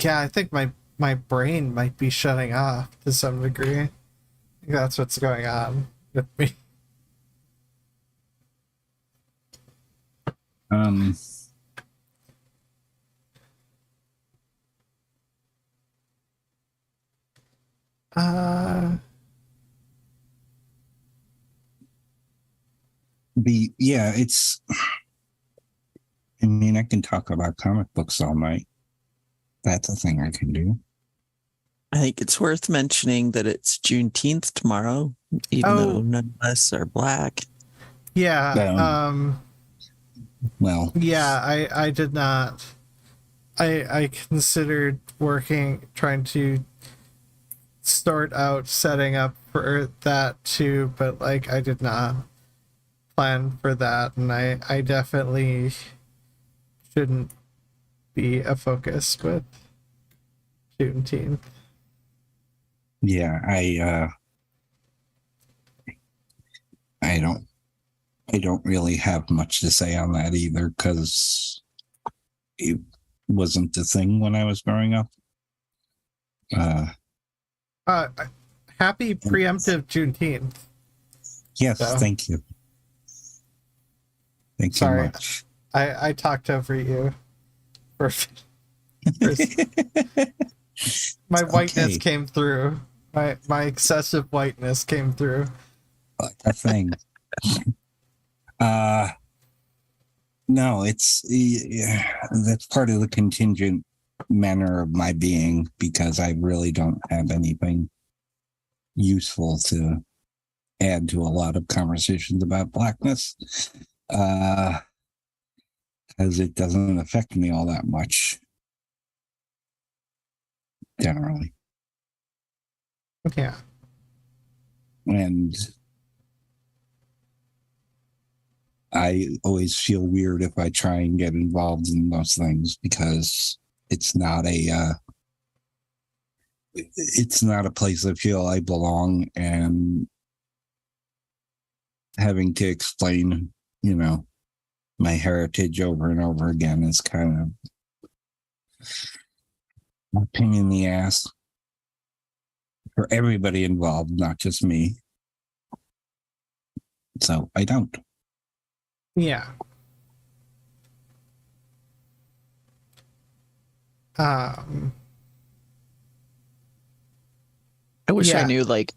I think my brain might be shutting off to some degree. I think that's what's going on with me. It's, I mean, I can talk about comic books all night. That's a thing I can do. I think it's worth mentioning that it's Juneteenth tomorrow, even though none of us are black. Yeah. Well. Yeah, I did not. I considered trying to start out setting up for that too, but like I did not plan for that, and I definitely shouldn't be a focus with Juneteenth. Yeah, I don't really have much to say on that either, because it wasn't the thing when I was growing up. Happy preemptive Juneteenth. Yes, thank you. Thank you much. I talked over you. My whiteness came through. My excessive whiteness came through. A thing. No, it's that's part of the contingent manner of my being, because I really don't have anything useful to add to a lot of conversations about blackness, because it doesn't affect me all that much generally. Yeah. And I always feel weird if I try and get involved in those things, because it's not a place I feel I belong, and having to explain, my heritage over and over again is kind of a pain in the ass for everybody involved, not just me. So I don't. Yeah. I wish I Yeah. knew like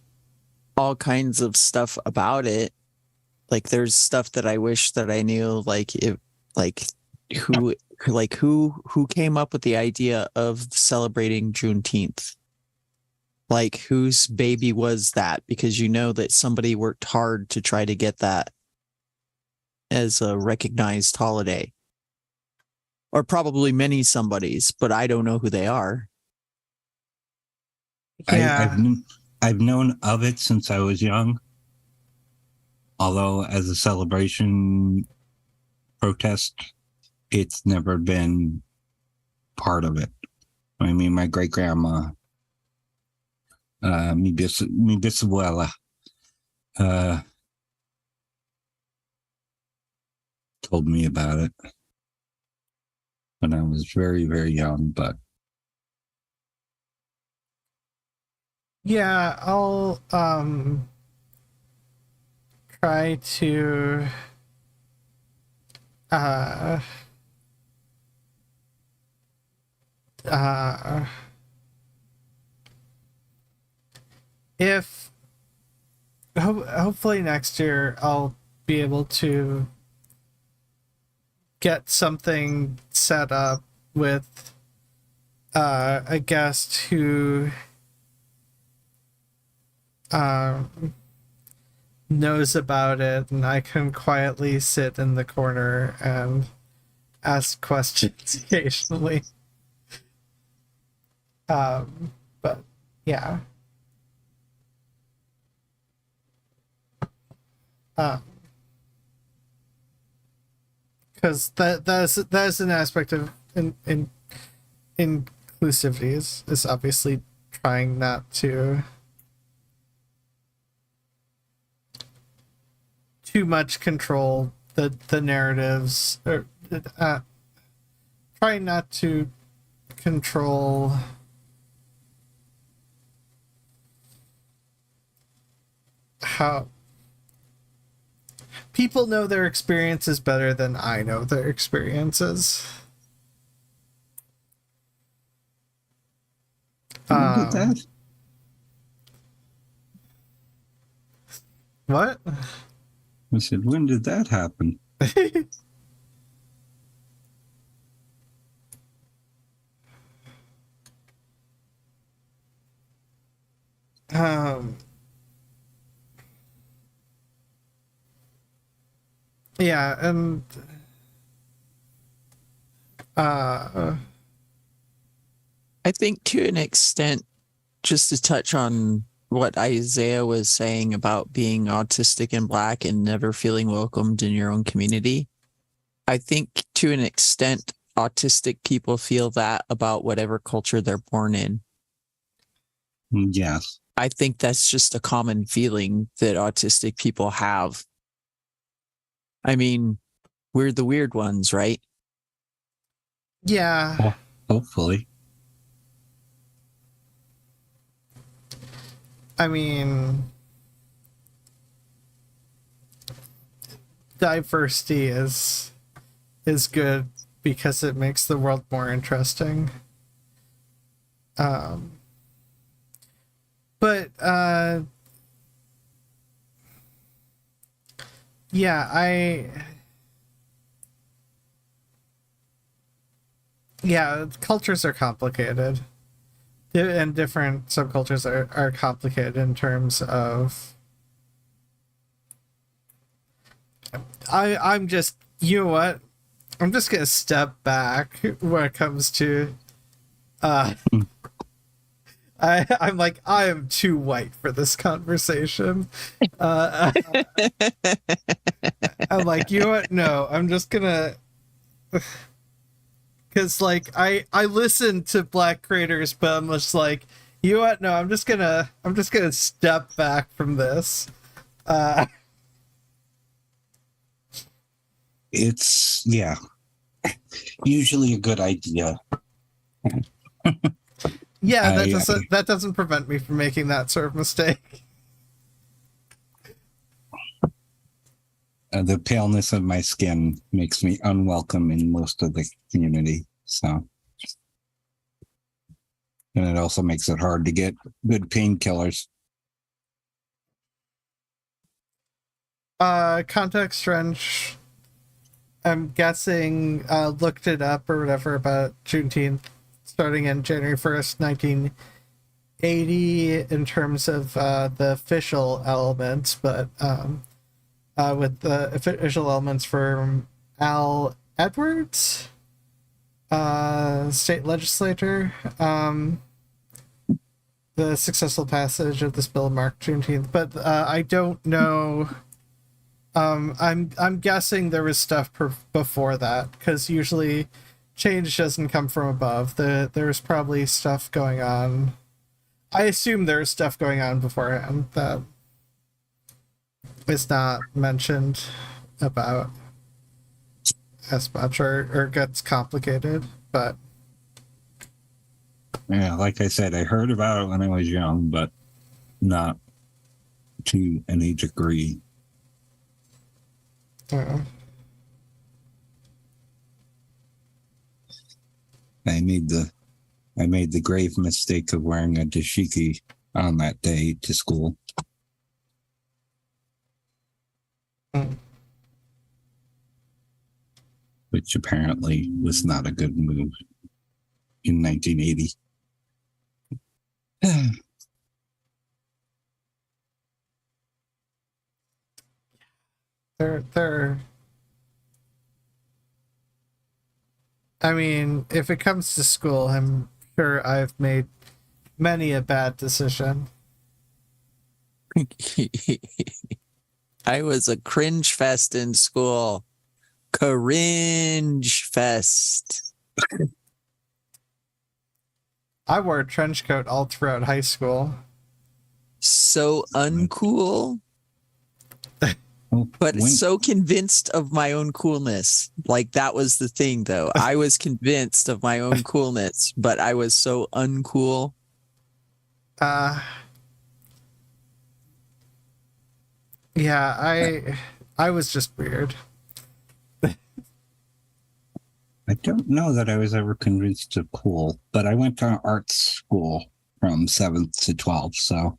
all kinds of stuff about it. Like there's stuff that I wish that I knew, like if like who who came up with the idea of celebrating Juneteenth. Like whose baby was that? Because you know that somebody worked hard to try to get that as a recognized holiday. Or probably many somebodies, but I don't know who they are. Yeah. I've known of it since I was young. Although as a celebration protest, it's never been part of it. I mean, my great grandma, mi bisabuela, told me about it when I was very, very young. But Yeah, I'll try to uh if hopefully next year I'll be able to get something set up with a guest who knows about it, and I can quietly sit in the corner and ask questions occasionally. But yeah. Because that's an aspect of in inclusivity is obviously trying not to too much control the narratives, or trying not to control how people know their experiences better than I know their experiences. when did that? What? I said, when did that happen? Yeah, and I think to an extent, just to touch on what Isaiah was saying about being autistic and Black and never feeling welcomed in your own community, I think to an extent, autistic people feel that about whatever culture they're born in. Yes. I think that's just a common feeling that autistic people have. I mean, we're the weird ones, right? yeah. Well, hopefully. I mean, diversity is good because it makes the world more interesting. But cultures are complicated. And different subcultures are complicated in terms of I'm just, you know what, I'm just gonna step back when it comes to I'm like, I am too white for this conversation. I'm like, you know what, no, I'm just gonna, because like I listen to Black creators, but I'm just like, you know what, no, I'm just gonna step back from this. It's, yeah, usually a good idea. Yeah, that doesn't prevent me from making that sort of mistake. the paleness of my skin makes me unwelcome in most of the community. So, and it also makes it hard to get good painkillers. Context wrench. I'm guessing looked it up or whatever about Juneteenth starting in January 1st, 1980 in terms of the official elements, but with the official elements from Al Edwards, state legislator, the successful passage of this bill marked Juneteenth, but I don't know. I'm guessing there was stuff before that, because usually change doesn't come from above. There's probably stuff going on. I assume there's stuff going on beforehand that is not mentioned about as much or gets complicated, but Yeah, like I said, I heard about it when I was young, but not to any degree. I made the grave mistake of wearing a dashiki on that day to school. Which apparently was not a good move in 1980. I mean, if it comes to school, I'm sure I've made many a bad decision. I was a cringe fest in school. Cringe fest. I wore a trench coat all throughout high school. So uncool, but so convinced of my own coolness. Like, that was the thing, though. I was convinced of my own coolness, but I was so uncool. Yeah, I was just weird. I don't know that I was ever convinced of cool, but I went to art school from 7th to 12th, so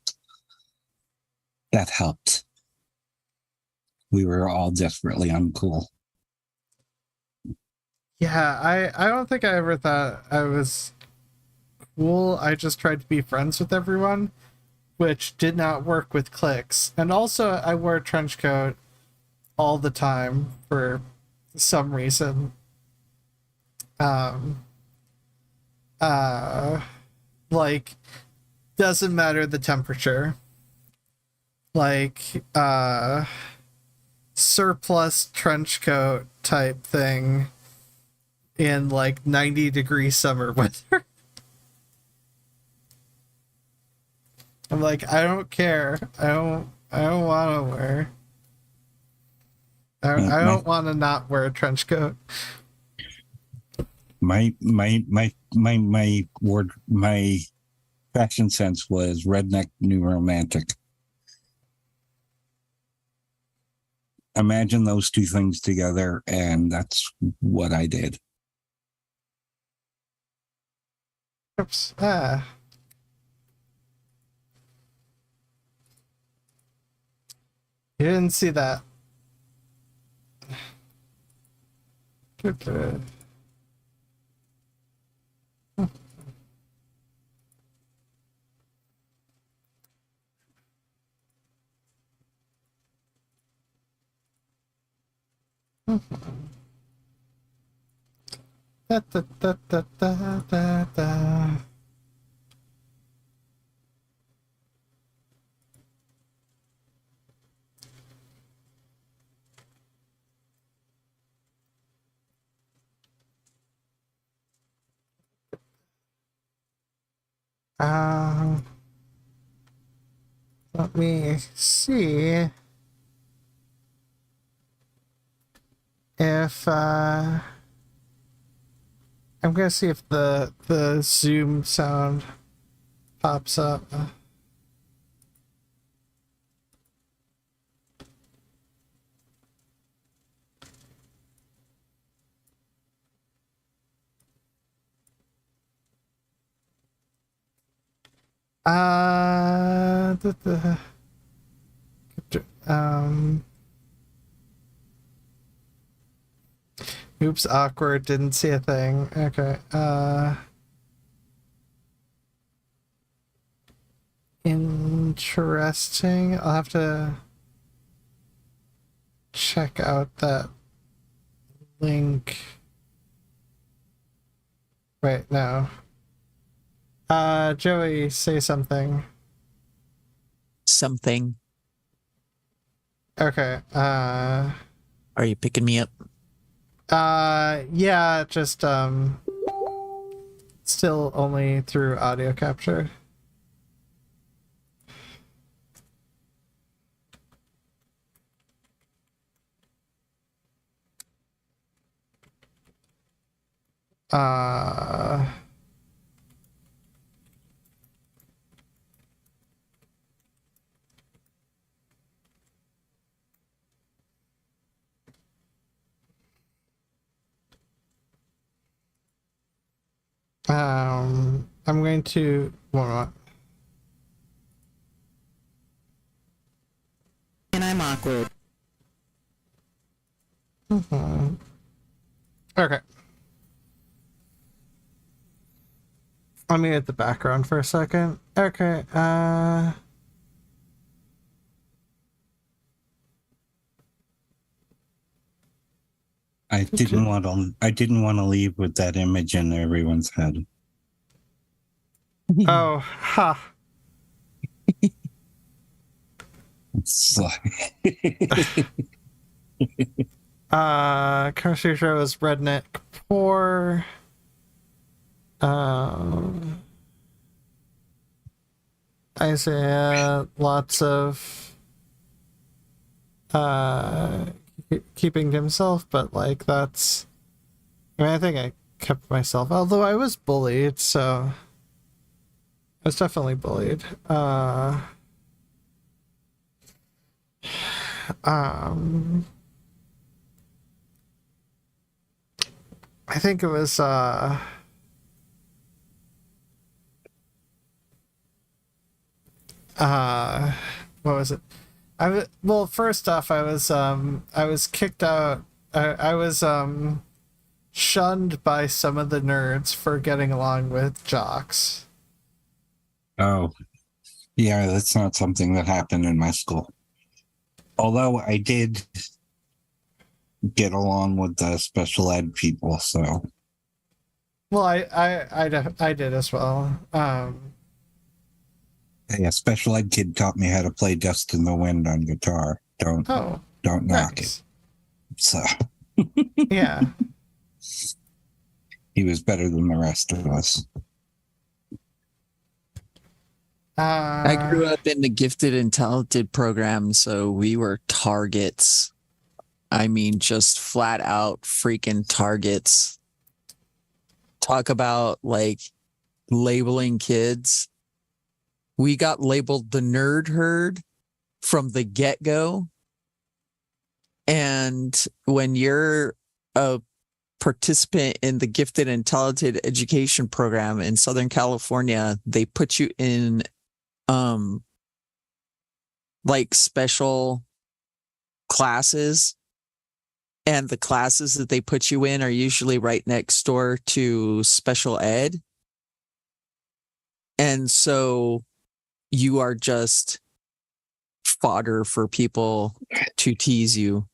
that helped. We were all desperately uncool. Yeah, I don't think I ever thought I was cool. I just tried to be friends with everyone, which did not work with cliques. And also, I wore a trench coat all the time for some reason. Like, doesn't matter the temperature. Like, surplus trench coat type thing in like 90-degree summer weather. I'm like, I don't care. I don't want to wear. I don't want to not wear a trench coat. My fashion sense was redneck new romantic. Imagine those two things together, and that's what I did. Oops. You didn't see that. Good. Da, da, da, da, da, da, da. Let me see if I'm gonna see if the Zoom sound pops up. The oops, awkward, didn't see a thing. Okay. Interesting. I'll have to check out that link right now. Joey, say something. Something. Okay. Are you picking me up? Yeah, just still only through audio capture. I'm going to one moment. And I'm awkward. Okay. Let me hit the background for a second. Okay, I didn't want to leave with that image in everyone's head. oh, ha. It's like Coaster Show is redneck poor. Isaiah, lots of keeping to himself, but like that's, I mean, I think I kept myself, although I was bullied, so I was definitely bullied. I think it was what was it? Well, first off, I was kicked out. I was shunned by some of the nerds for getting along with jocks. oh, yeah, that's not something that happened in my school. Although I did get along with the special ed people, so. Well, I did as well. Hey, a special ed kid taught me how to play Dust in the Wind on guitar. Don't knock it. So. Yeah. He was better than the rest of us. I grew up in the gifted and talented program, so we were targets. I mean, just flat out freaking targets. Talk about like labeling kids. We got labeled the nerd herd from the get-go. And when you're a participant in the gifted and talented education program in Southern California, they put you in like special classes, and the classes that they put you in are usually right next door to special ed. And so you are just fodder for people to tease you.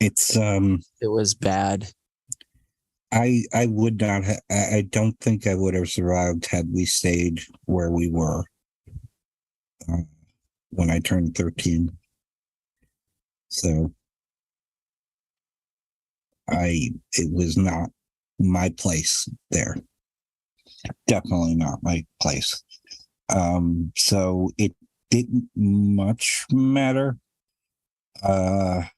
It's it was bad. I would not I don't think I would have survived had we stayed where we were when I turned 13. So it was not my place there. Definitely not my place. So it didn't much matter. I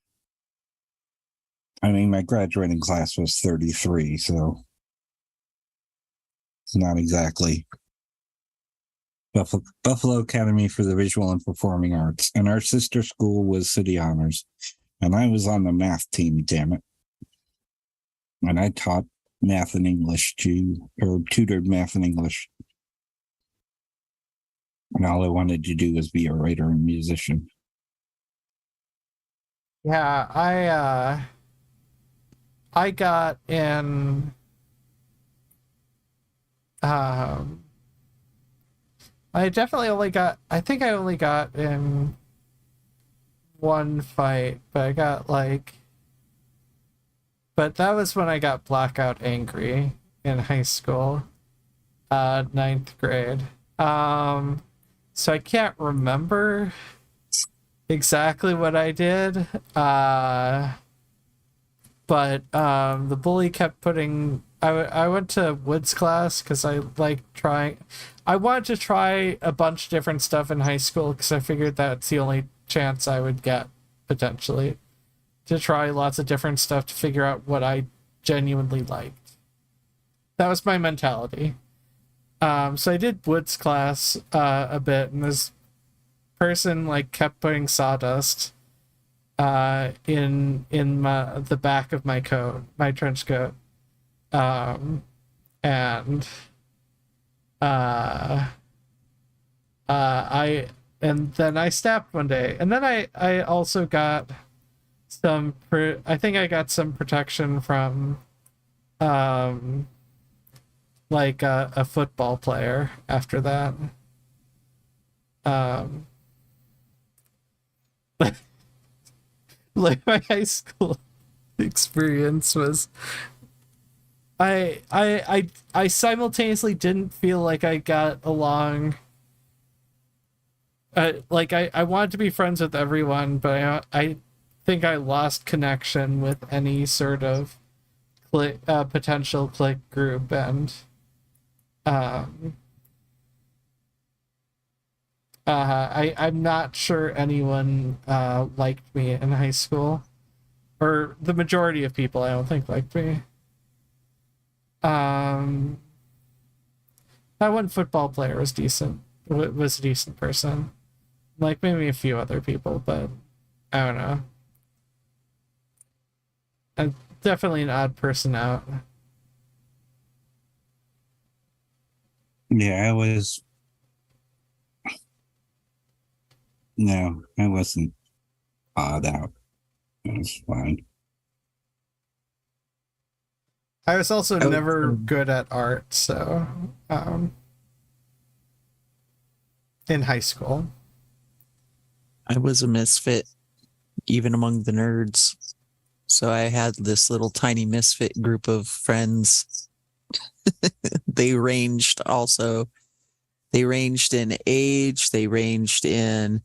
mean, my graduating class was 33, so it's not exactly Buffalo Academy for the Visual and Performing Arts. And our sister school was City Honors. And I was on the math team, damn it. And I taught math and English or tutored math and English And all I wanted to do was be a writer and musician. Yeah, I got in um I definitely only got I think I only got in one fight, but I got like but that was when I got blackout angry in high school, ninth grade. So I can't remember exactly what I did. But the bully kept putting. I went to Woods class because I like trying. I wanted to try a bunch of different stuff in high school because I figured that's the only chance I would get potentially to try lots of different stuff to figure out what I genuinely liked. That was my mentality. So I did Woods class a bit, and this person like kept putting sawdust in the back of my coat, my trench coat, and I and then I snapped one day, and then I also got I think I got some protection from like a football player after that. Like my high school experience was I simultaneously didn't feel like I got along. Like I wanted to be friends with everyone, but I think I lost connection with any sort of potential clique group, and I'm not sure anyone liked me in high school, or the majority of people I don't think liked me. That one football player was decent. Was a decent person. Like maybe a few other people, but I don't know. I'm definitely an odd person out. Yeah, I was. No, I wasn't odd out. It was fine. I was also I was- never good at art, so in high school. I was a misfit, even among the nerds. So I had this little tiny misfit group of friends. They ranged in age, they ranged in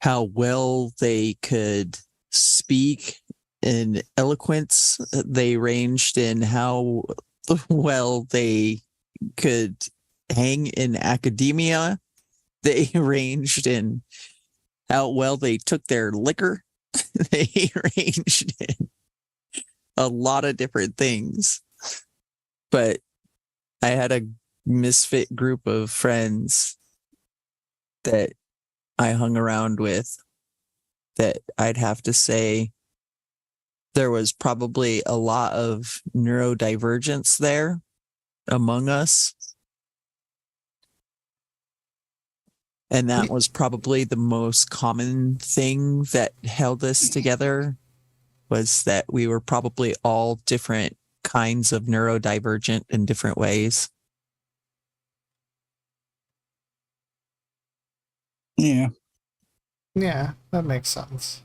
how well they could speak in eloquence, they ranged in how well they could hang in academia, they ranged in how well they took their liquor. They ranged in a lot of different things. But I had a misfit group of friends that I hung around with that I'd have to say there was probably a lot of neurodivergence there among us. And that was probably the most common thing that held us together, was that we were probably all different kinds of neurodivergent in different ways. Yeah. Yeah, that makes sense.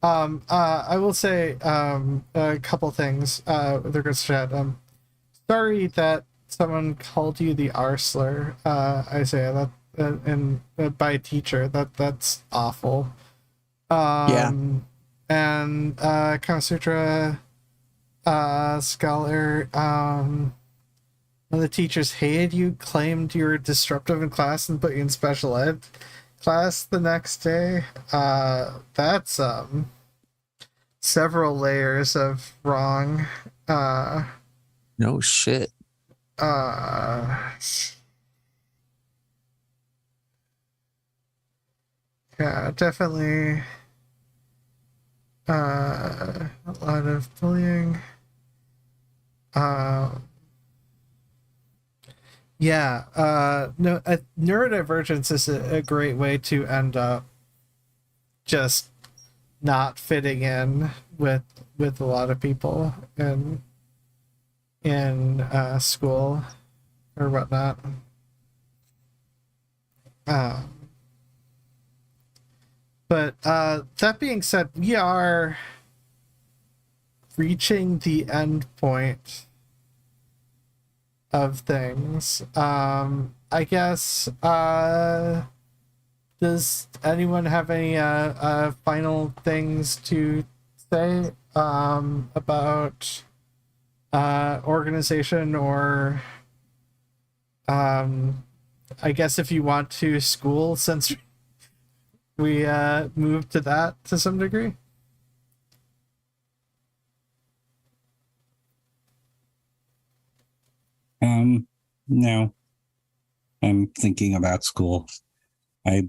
I will say a couple things with regards to that. Sorry that someone called you the R slur, Isaiah. That and by a teacher. That's awful. Yeah. And Kama Sutra scholar. One of the teachers hated you, claimed you were disruptive in class, and put you in special ed class the next day. That's several layers of wrong. No shit. Yeah, definitely a lot of bullying. Yeah, no, neurodivergence is a great way to end up just not fitting in with a lot of people in school or whatnot. Um, but that being said, we are reaching the end point of things. I guess does anyone have any final things to say about organization or I guess if you want to school since we moved to that to some degree? No, I'm thinking about school. I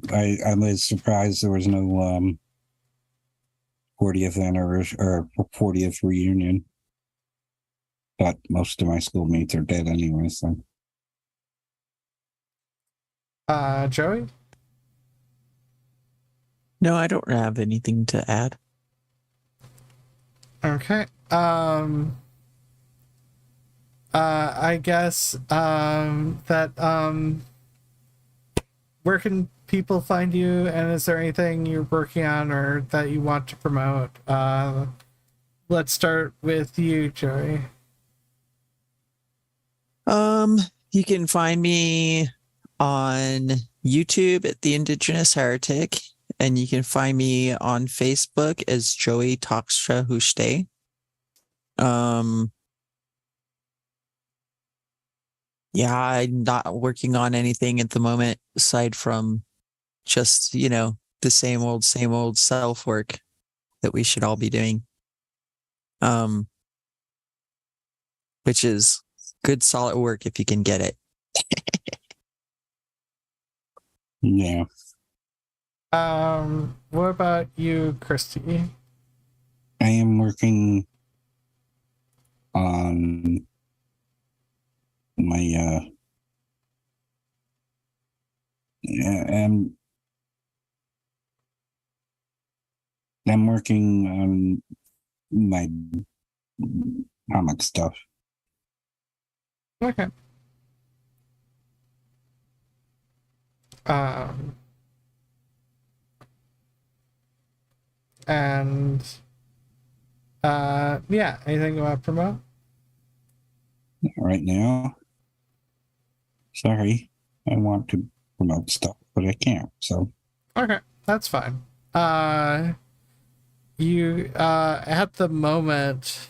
was surprised there was no 40th anniversary or 40th reunion, but most of my schoolmates are dead anyway. So, Joey? No, I don't have anything to add. Okay. I guess that where can people find you, and is there anything you're working on or that you want to promote? Let's start with you, Joey. You can find me on YouTube at the Indigenous Heretic, and you can find me on Facebook as Joey Tokstra Hushte. Yeah, I'm not working on anything at the moment aside from just, the same old self work that we should all be doing. Which is good, solid work if you can get it. yeah. What about you, Christy? I am working on my and I'm working on my comic stuff. Okay. And yeah, anything you want to promote? Right now, sorry, I want to promote stuff, but I can't. So, Okay, that's fine. You at the moment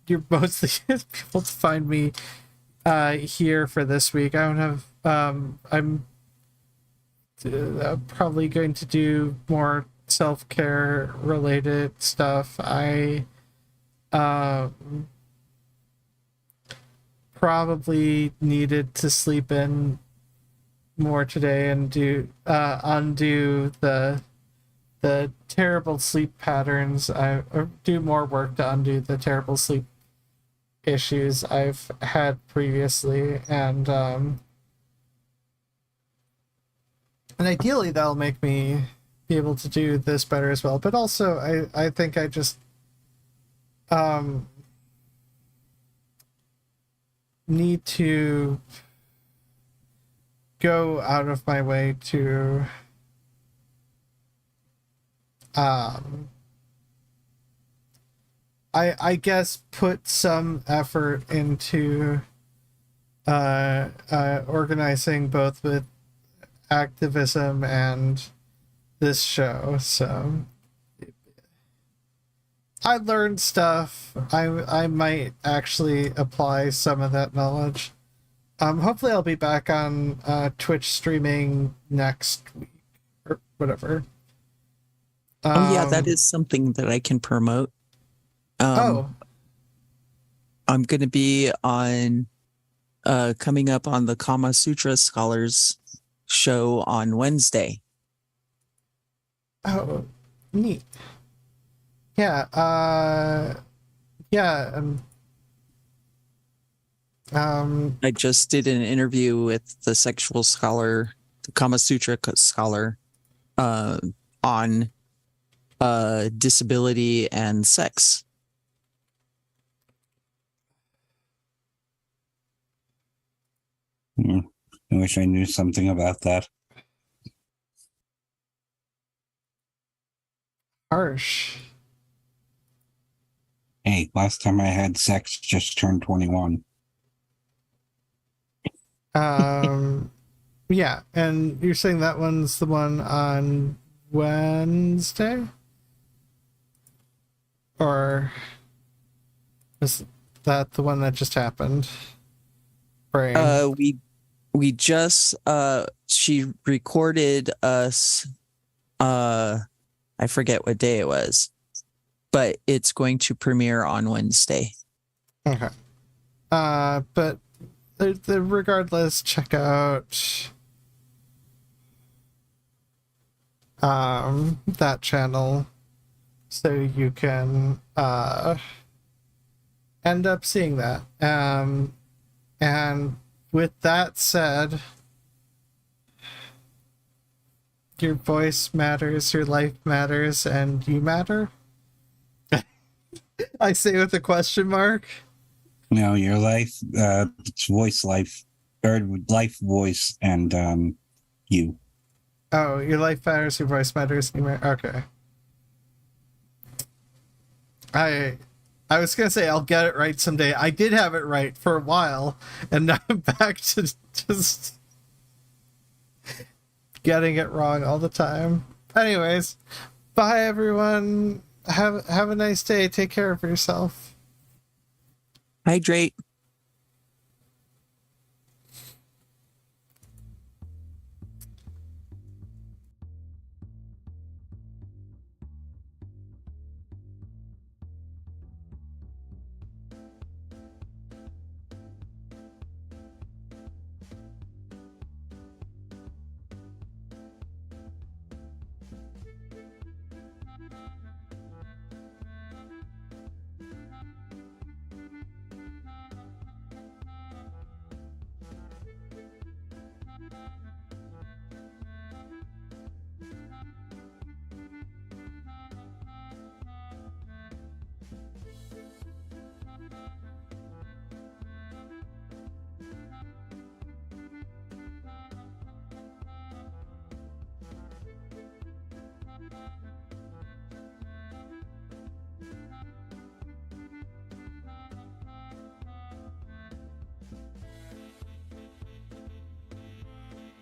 you're mostly able to find me here for this week. I don't have I'm probably going to do more self-care related stuff. I probably needed to sleep in more today and do undo the terrible sleep patterns. Or do more work to undo the terrible sleep issues I've had previously, and ideally that'll make me be able to do this better as well. But also I think I just need to go out of my way to I guess put some effort into organizing both with activism and this show. So I learned stuff. I might actually apply some of that knowledge. Hopefully I'll be back on Twitch streaming next week or whatever. Oh yeah, that is something that I can promote. I'm going to be on coming up on the Kama Sutra Scholars show on Wednesday. Oh, neat. Yeah, yeah, I just did an interview with the sexual scholar, the Kama Sutra scholar, on disability and sex. I wish I knew something about that. Harsh. Hey, last time I had sex just turned 21. Yeah, and you're saying that one's the one on Wednesday? Or is that the one that just happened? Brain. We just she recorded us I forget what day it was, but it's going to premiere on Wednesday. Okay. But regardless, check out that channel so you can end up seeing that. And with that said, your voice matters, your life matters, and you matter. I say with a question mark. No, your life, it's voice life, or life voice, and you. Oh, your life matters, your voice matters. Okay. I was gonna say I'll get it right someday. I did have it right for a while, and now I'm back to just getting it wrong all the time. Anyways, bye everyone. Have a nice day. Take care of yourself. Hydrate.